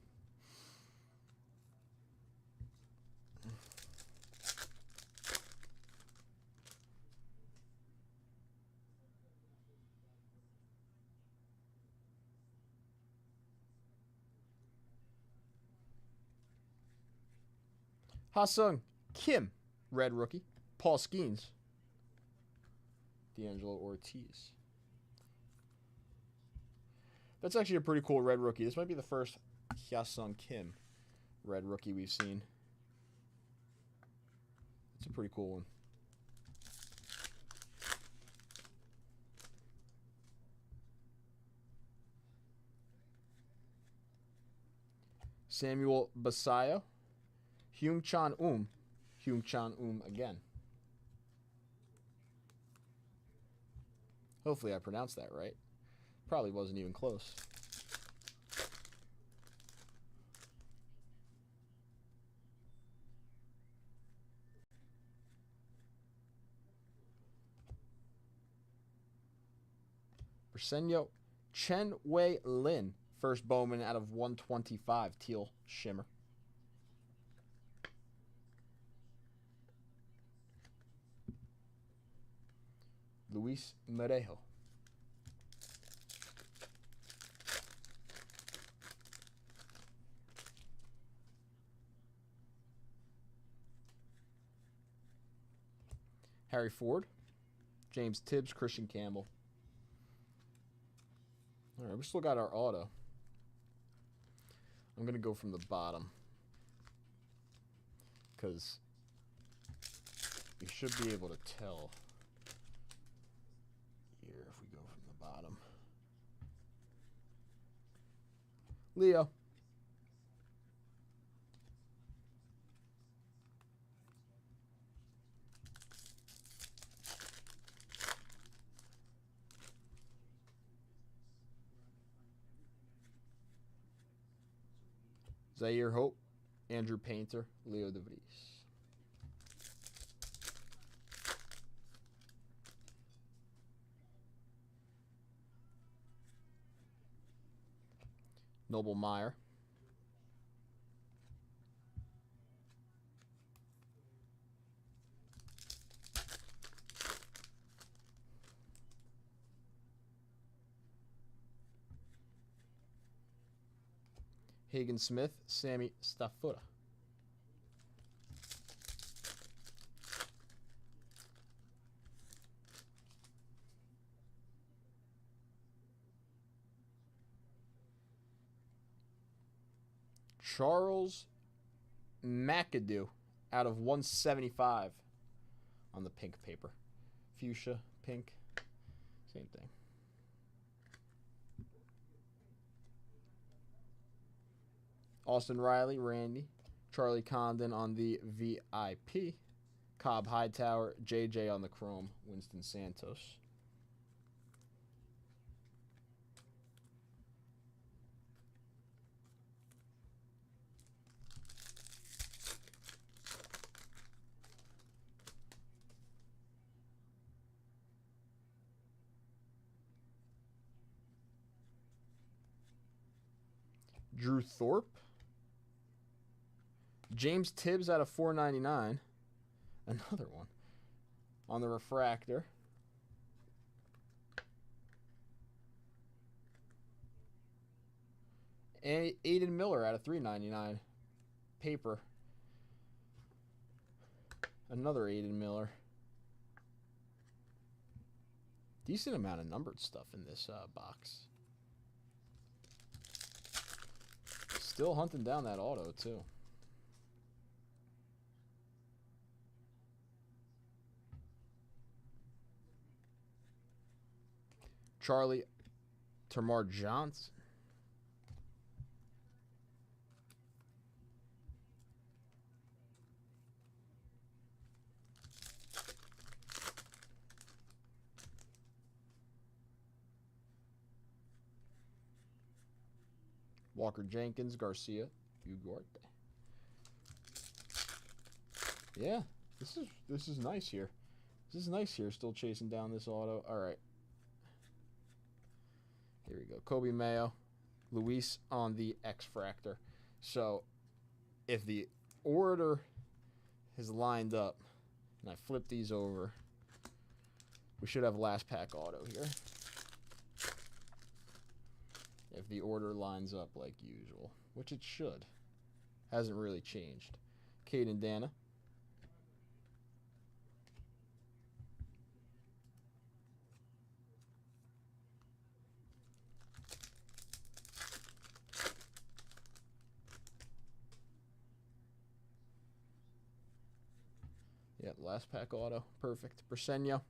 Ha-Sung Kim, red rookie. Paul Skeens. D'Angelo Ortiz. That's actually a pretty cool red rookie. This might be the first Ha-Sung Kim red rookie we've seen. It's a pretty cool one. Samuel Basayo. Hyung Chan Hyung Chan again. Hopefully I pronounced that right. Probably wasn't even close. Bersenyo Chen Wei Lin. First Bowman out of 125. Teal Shimmer. Luis Merejo. Harry Ford. James Tibbs, Christian Campbell. All right, we still got our auto. I'm going to go from the bottom because you should be able to tell here if we go from the bottom. Leo. Zaire Hope, Andrew Painter, Leo DeVries. Noble Meyer. Hagen Smith, Sammy Staffura. Charles McAdoo out of 175 on the pink paper. Fuchsia, pink, same thing. Austin Riley, Randy. Charlie Condon on the VIP. Cobb Hightower, JJ on the chrome, Winston Santos. Drew Thorpe. James Tibbs out of 499. Another one. On the refractor. And Aiden Miller out of 399. Paper. Another Aiden Miller. Decent amount of numbered stuff in this box. Still hunting down that auto, too. Charlie Termar Johnson. Walker Jenkins, Garcia, Ugarte. Yeah, this is nice here. This is nice here. Still chasing down this auto. All right. Here we go. Kobe Mayo, Luis on the X-Fractor. So, if the order is lined up, and I flip these over, we should have last pack auto here. If the order lines up like usual, which it should. Hasn't really changed. Caden Dana. Yep, last pack auto. Perfect. Briseño.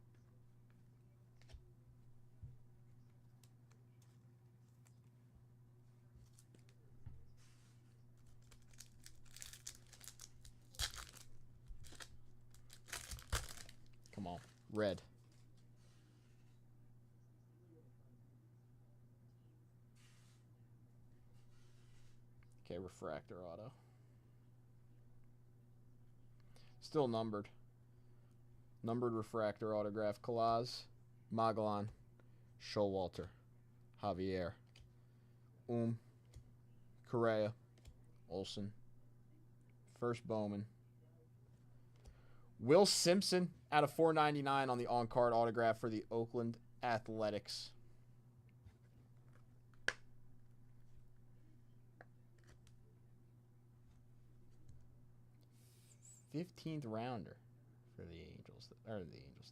Come on. Red. Okay, refractor auto. Still numbered. Numbered refractor autograph. Kalaz, Magellan, Showalter, Javier, Correa, Olsen, First Bowman. Will Simpson out of 499 on the on-card autograph for the Oakland Athletics. '15th rounder for the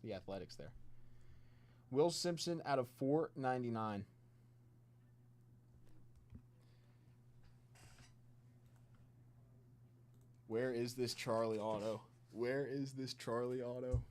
the Athletics there. Will Simpson out of 499. Where is this Charlie auto? Where is this Charlie auto?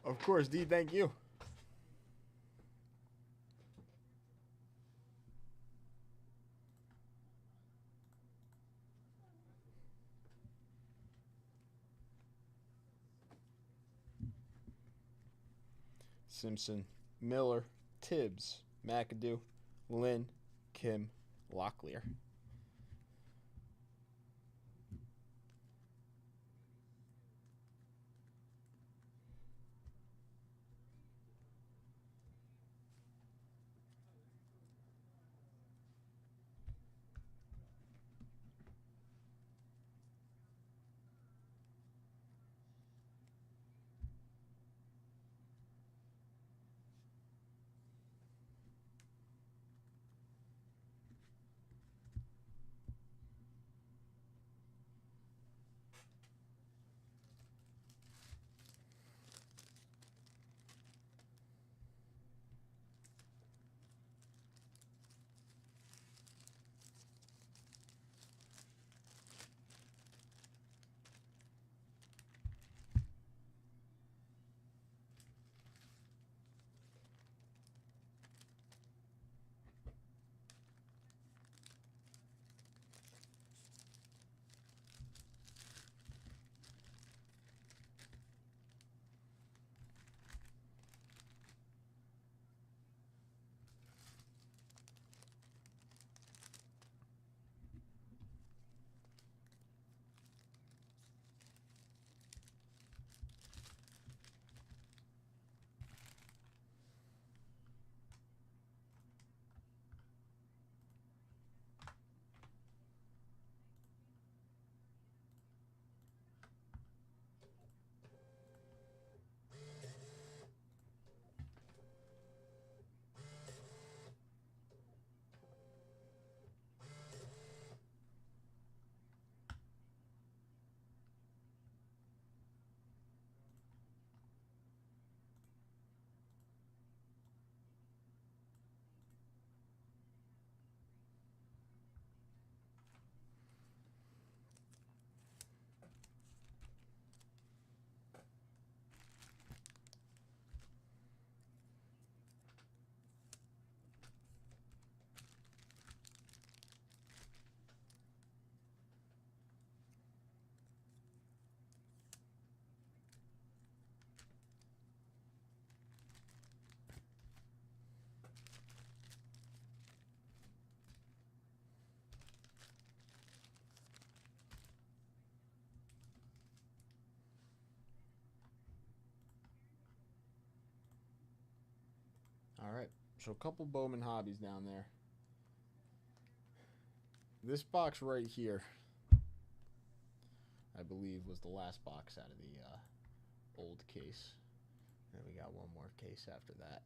Of course, D. Thank you. Simpson, Miller, Tibbs, McAdoo, Lynn, Kim, Locklear. All right, so a couple Bowman hobbies down there. This box right here, I believe, was the last box out of the old case. And we got one more case after that.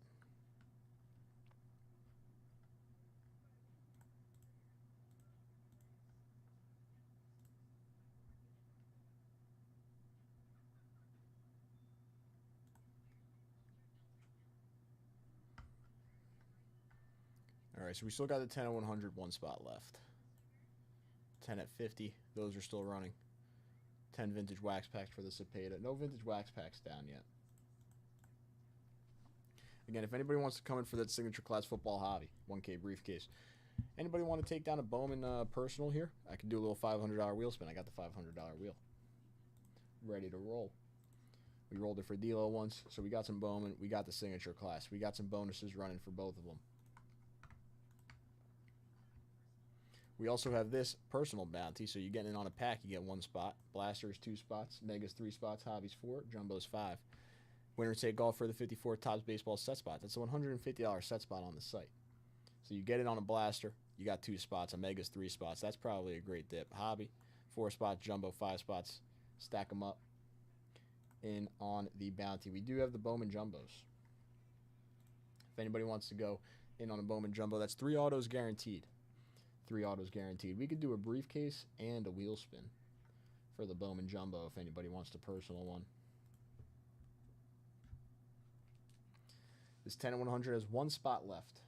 All right, so we still got the 10 at 100, one spot left. 10 at 50, those are still running. 10 vintage wax packs for the Cepeda. No vintage wax packs down yet. Again, if anybody wants to come in for that signature class football hobby, 1K briefcase. Anybody want to take down a Bowman personal here? I can do a little $500 wheel spin. I got the $500 wheel. Ready to roll. We rolled it for D'Lo once, so we got some Bowman. We got the signature class. We got some bonuses running for both of them. We also have this personal bounty, so you get in on a pack, you get one spot. Blasters, 2 spots. Megas, 3 spots. Hobbies, 4. Jumbos, 5. Winner take all for the 54 Topps Baseball set spot. That's a $150 set spot on the site. So you get it on a blaster, you got 2 spots. A Megas, 3 spots. That's probably a great dip. Hobby, 4 spots. Jumbo, 5 spots. Stack them up in on the bounty. We do have the Bowman Jumbos. If anybody wants to go in on a Bowman Jumbo, that's 3 autos guaranteed. 3 autos guaranteed. We could do a briefcase and a wheel spin for the Bowman Jumbo if anybody wants the personal one. This 10 at 100 has 1 spot left.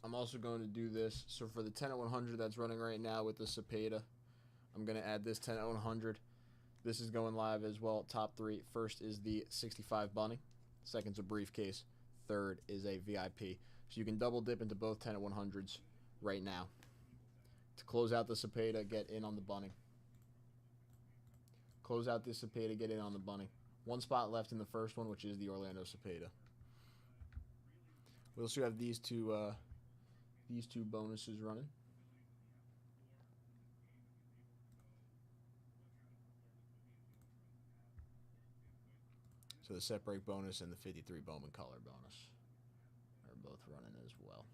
I'm also going to do this. So for the 10 at 100 that's running right now with the Cepeda, I'm going to add this 10 at 100. This is going live as well. Top three. First is the 65 bunny. Second's a briefcase. Third is a VIP. So you can double dip into both 10 at 100s right now. To close out the Cepeda, get in on the bunny. Close out this Cepeda, get in on the bunny. One spot left in the first one, which is the Orlando Cepeda. We also have these two bonuses running. So the set break bonus and the 53 Bowman color bonus are both running as well.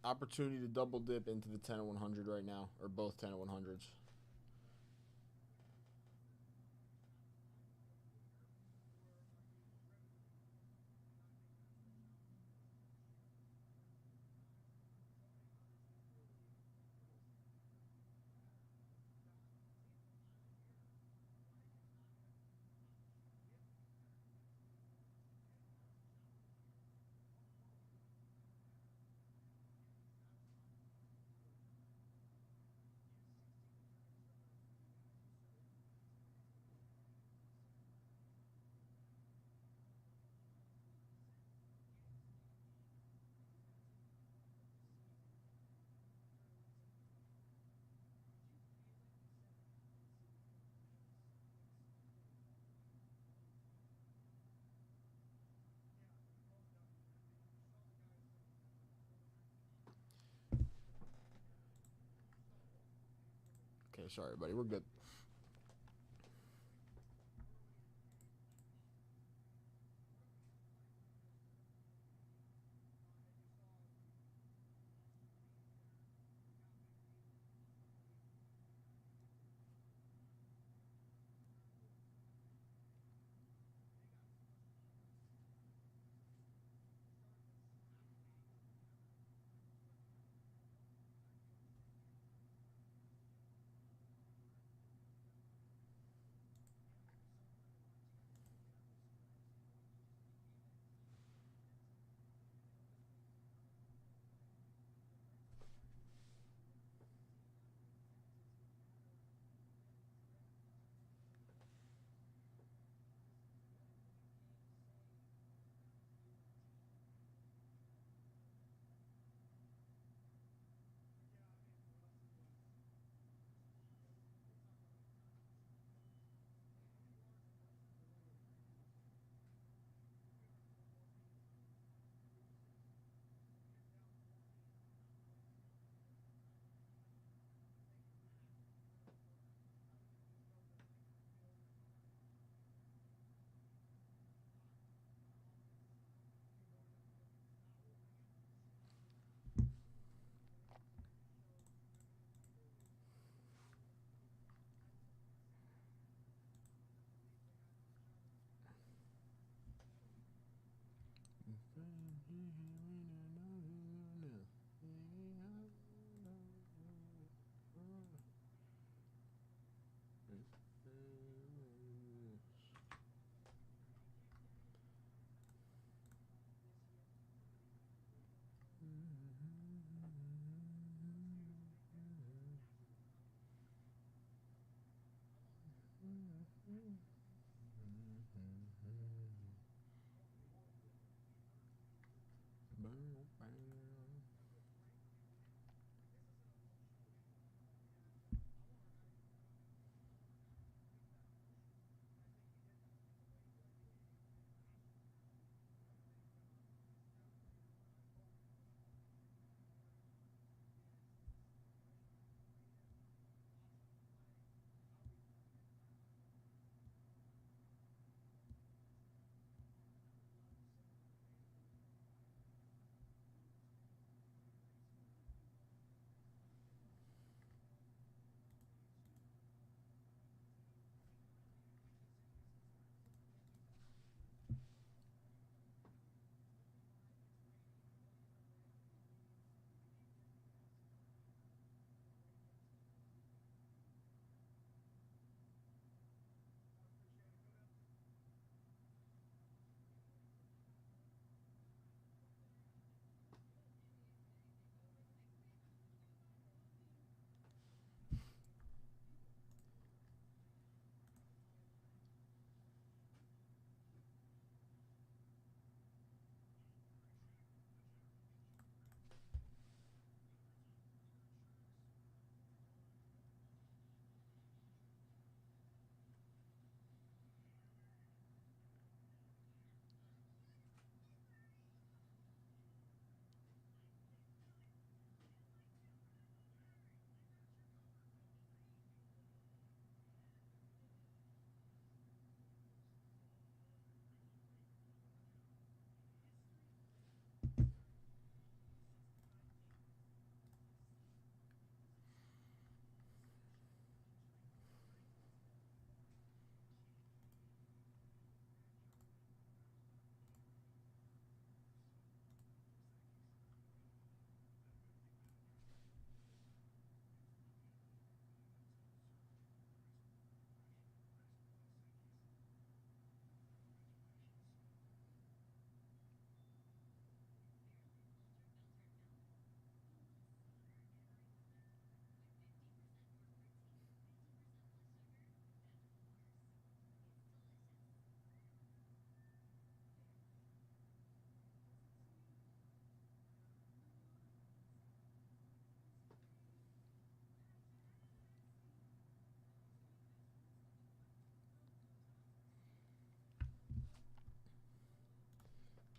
opportunity to double dip into the 10 and 100 right now, or both 10 and 100s. Okay, sorry, buddy. We're good.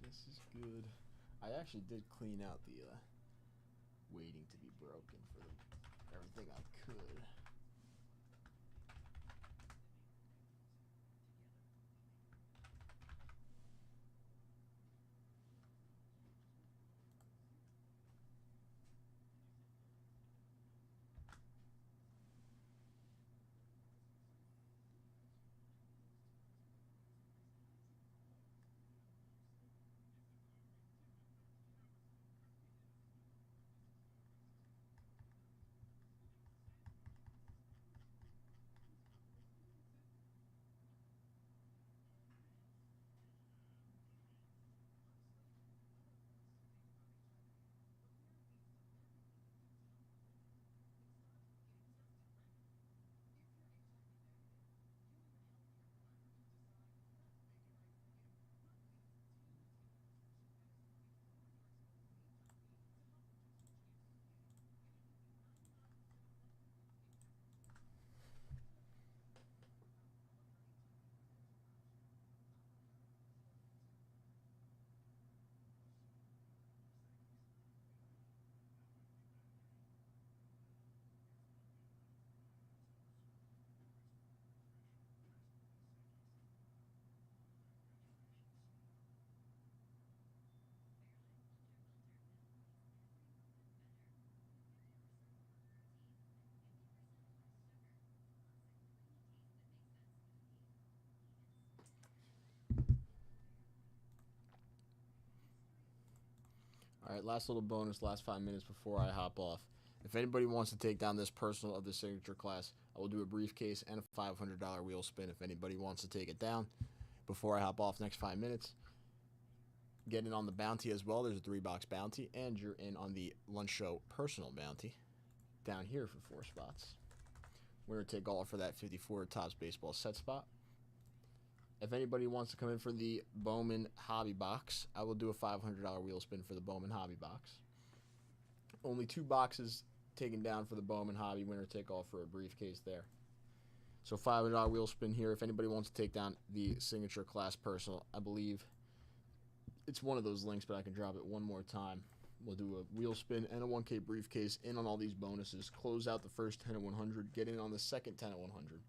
This is good. I actually did clean out the waiting to be broken for everything I could. All right, last little bonus, last 5 minutes before I hop off. If anybody wants to take down this personal of the signature class, I will do a briefcase and a $500 wheel spin if anybody wants to take it down before I hop off next 5 minutes. Get in on the bounty as well. There's a 3-box bounty, and you're in on the lunch show personal bounty down here for 4 spots. Winner take all for that 54 Topps baseball set spot. If anybody wants to come in for the Bowman Hobby Box, I will do a $500 wheel spin for the Bowman Hobby Box. Only 2 boxes taken down for the Bowman Hobby. Winner take all for a briefcase there. So $500 wheel spin here. If anybody wants to take down the signature class personal, I believe it's one of those links, but I can drop it one more time. We'll do a wheel spin and a 1K briefcase in on all these bonuses. Close out the first 10 at 100. Get in on the second 10 at 100.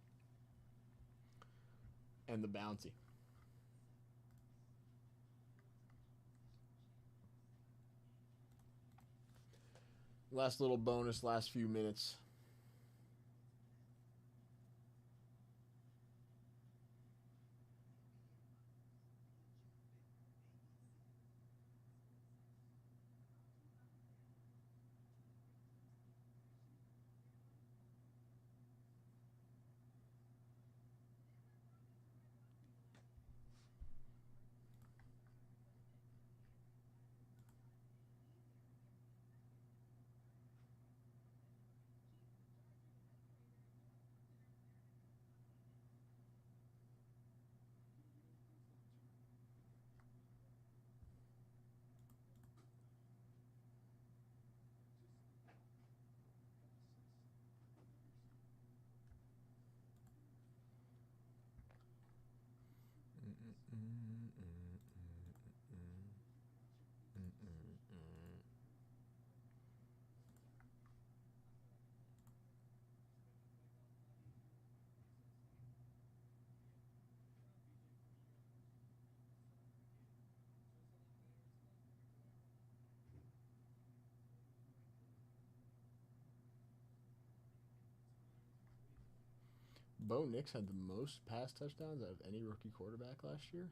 And the bounty. Last little bonus, last few minutes. Bo Nix had the most pass touchdowns out of any rookie quarterback last year.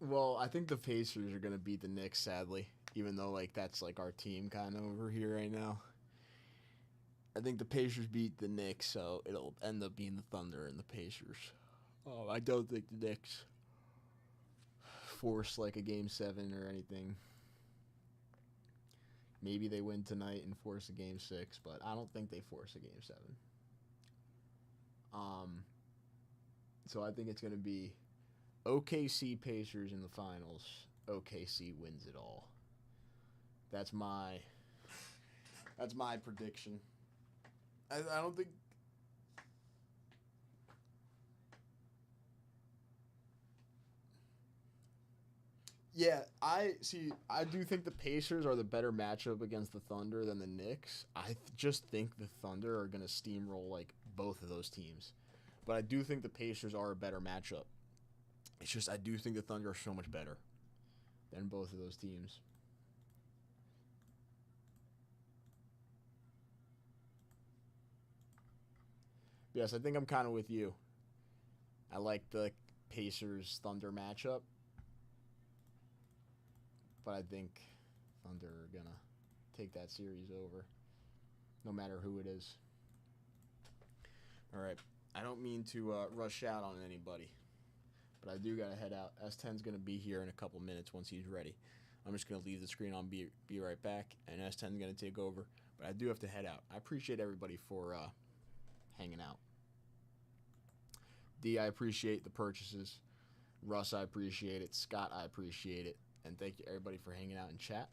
Well, I think the Pacers are gonna beat the Knicks, sadly. Even though like that's like our team kind of over here right now. I think the Pacers beat the Knicks, so it'll end up being the Thunder and the Pacers. Oh, I don't think the Knicks force like a game 7 or anything. Maybe they win tonight and force a game 6, but I don't think they force a game 7. So I think it's going to be OKC Pacers in the finals. OKC wins it all. That's my prediction. I don't think. Yeah, I do think the Pacers are the better matchup against the Thunder than the Knicks. Just think the Thunder are going to steamroll like both of those teams. But I do think the Pacers are a better matchup. It's just I do think the Thunder are so much better than both of those teams. Yes, I think I'm kind of with you. I like the Pacers Thunder matchup, but I think Thunder are going to take that series over no matter who it is. All right. I don't mean to rush out on anybody, but I do got to head out. S10's going to be here in a couple minutes once he's ready. I'm just going to leave the screen on, be right back, and S10's going to take over. But I do have to head out. I appreciate everybody for hanging out. D, I appreciate the purchases. Russ, I appreciate it. Scott, I appreciate it. And thank you, everybody, for hanging out in chat.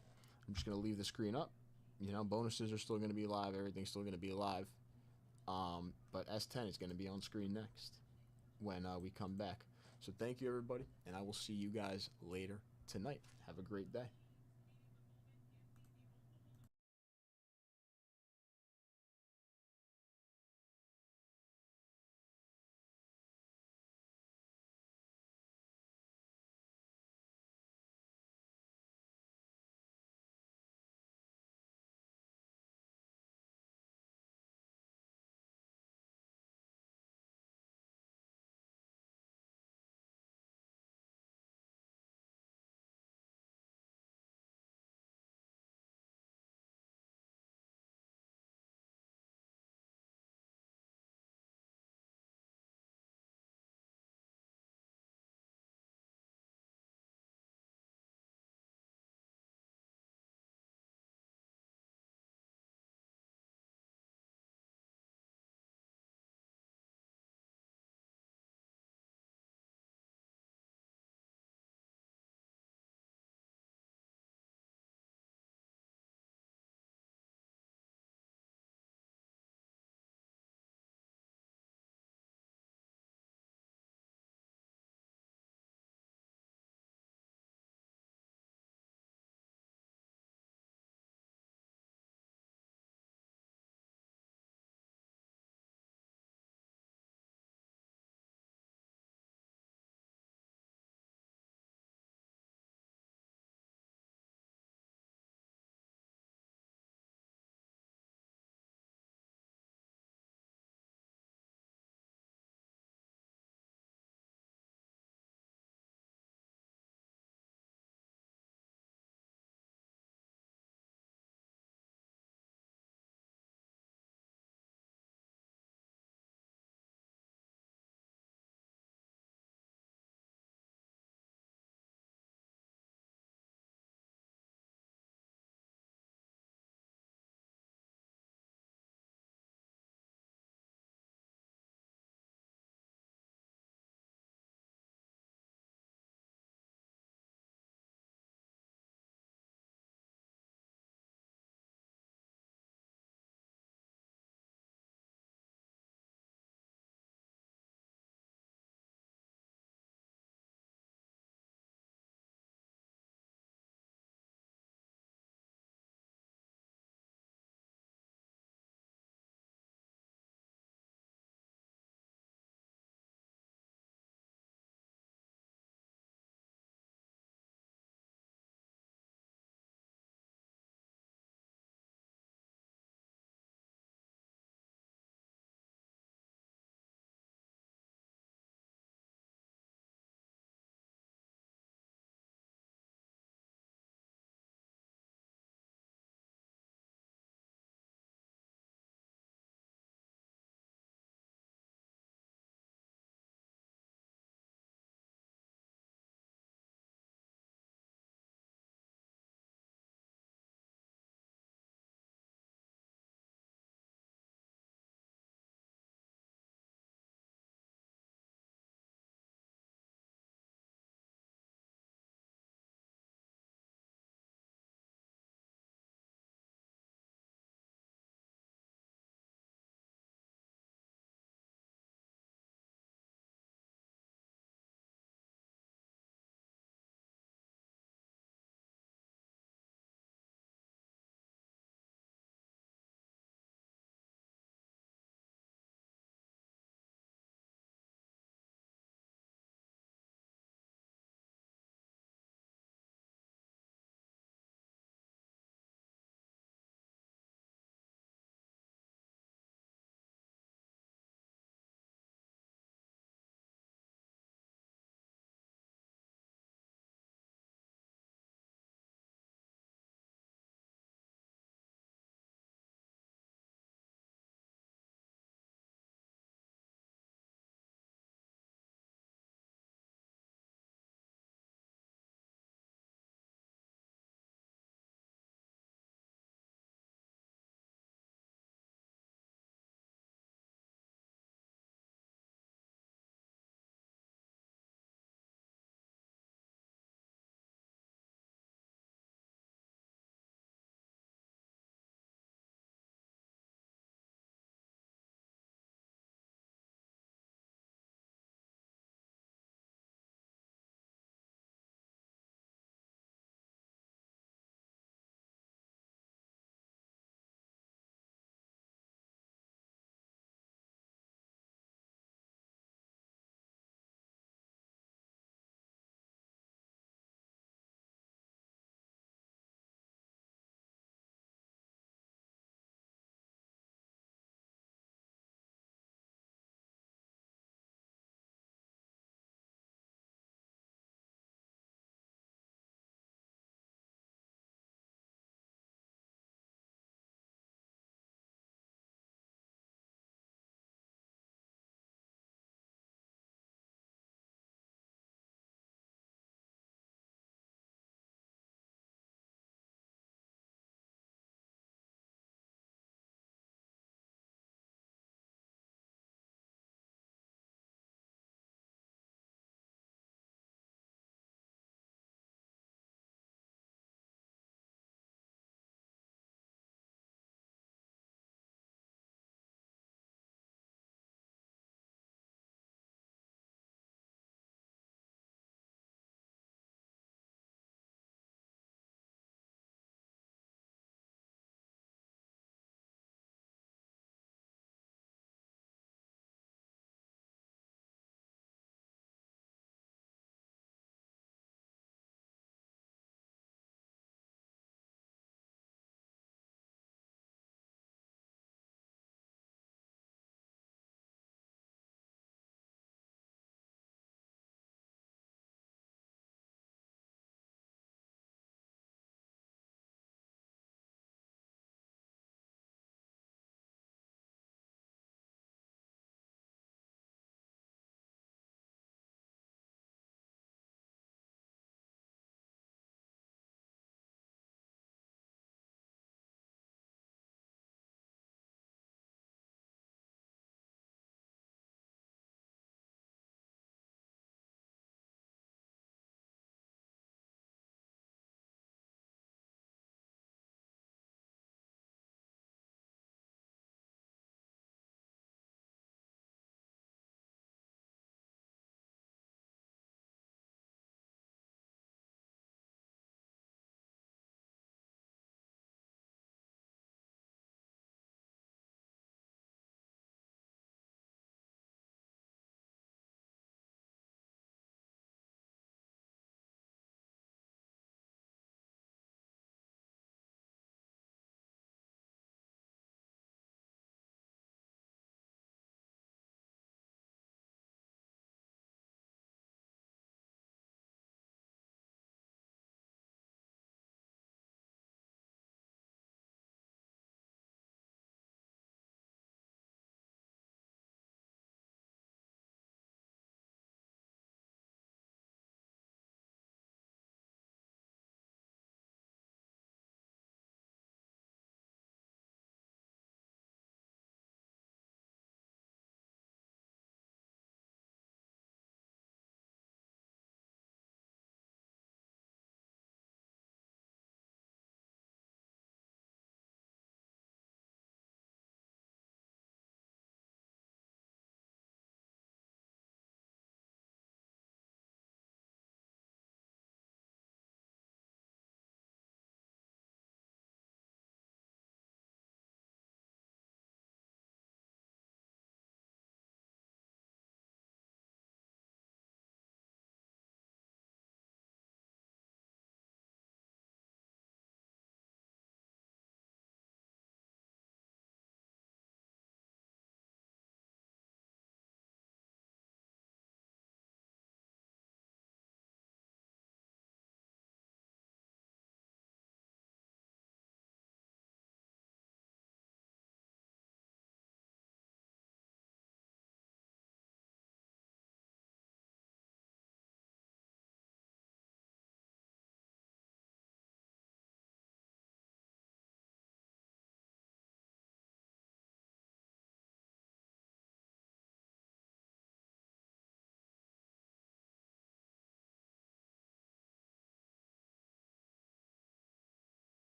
I'm just going to leave the screen up. You know, bonuses are still going to be live. Everything's still going to be live. But S10 is going to be on screen next when we come back. So thank you, everybody, and I will see you guys later tonight. Have a great day.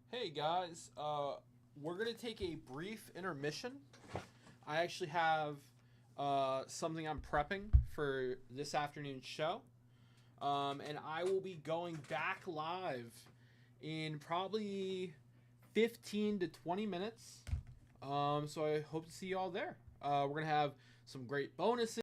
Hey guys, we're gonna take a brief intermission. I actually have something I'm prepping for this afternoon's show, and I will be going back live in probably 15 to 20 minutes. So I hope to see you all there. We're gonna have some great bonuses.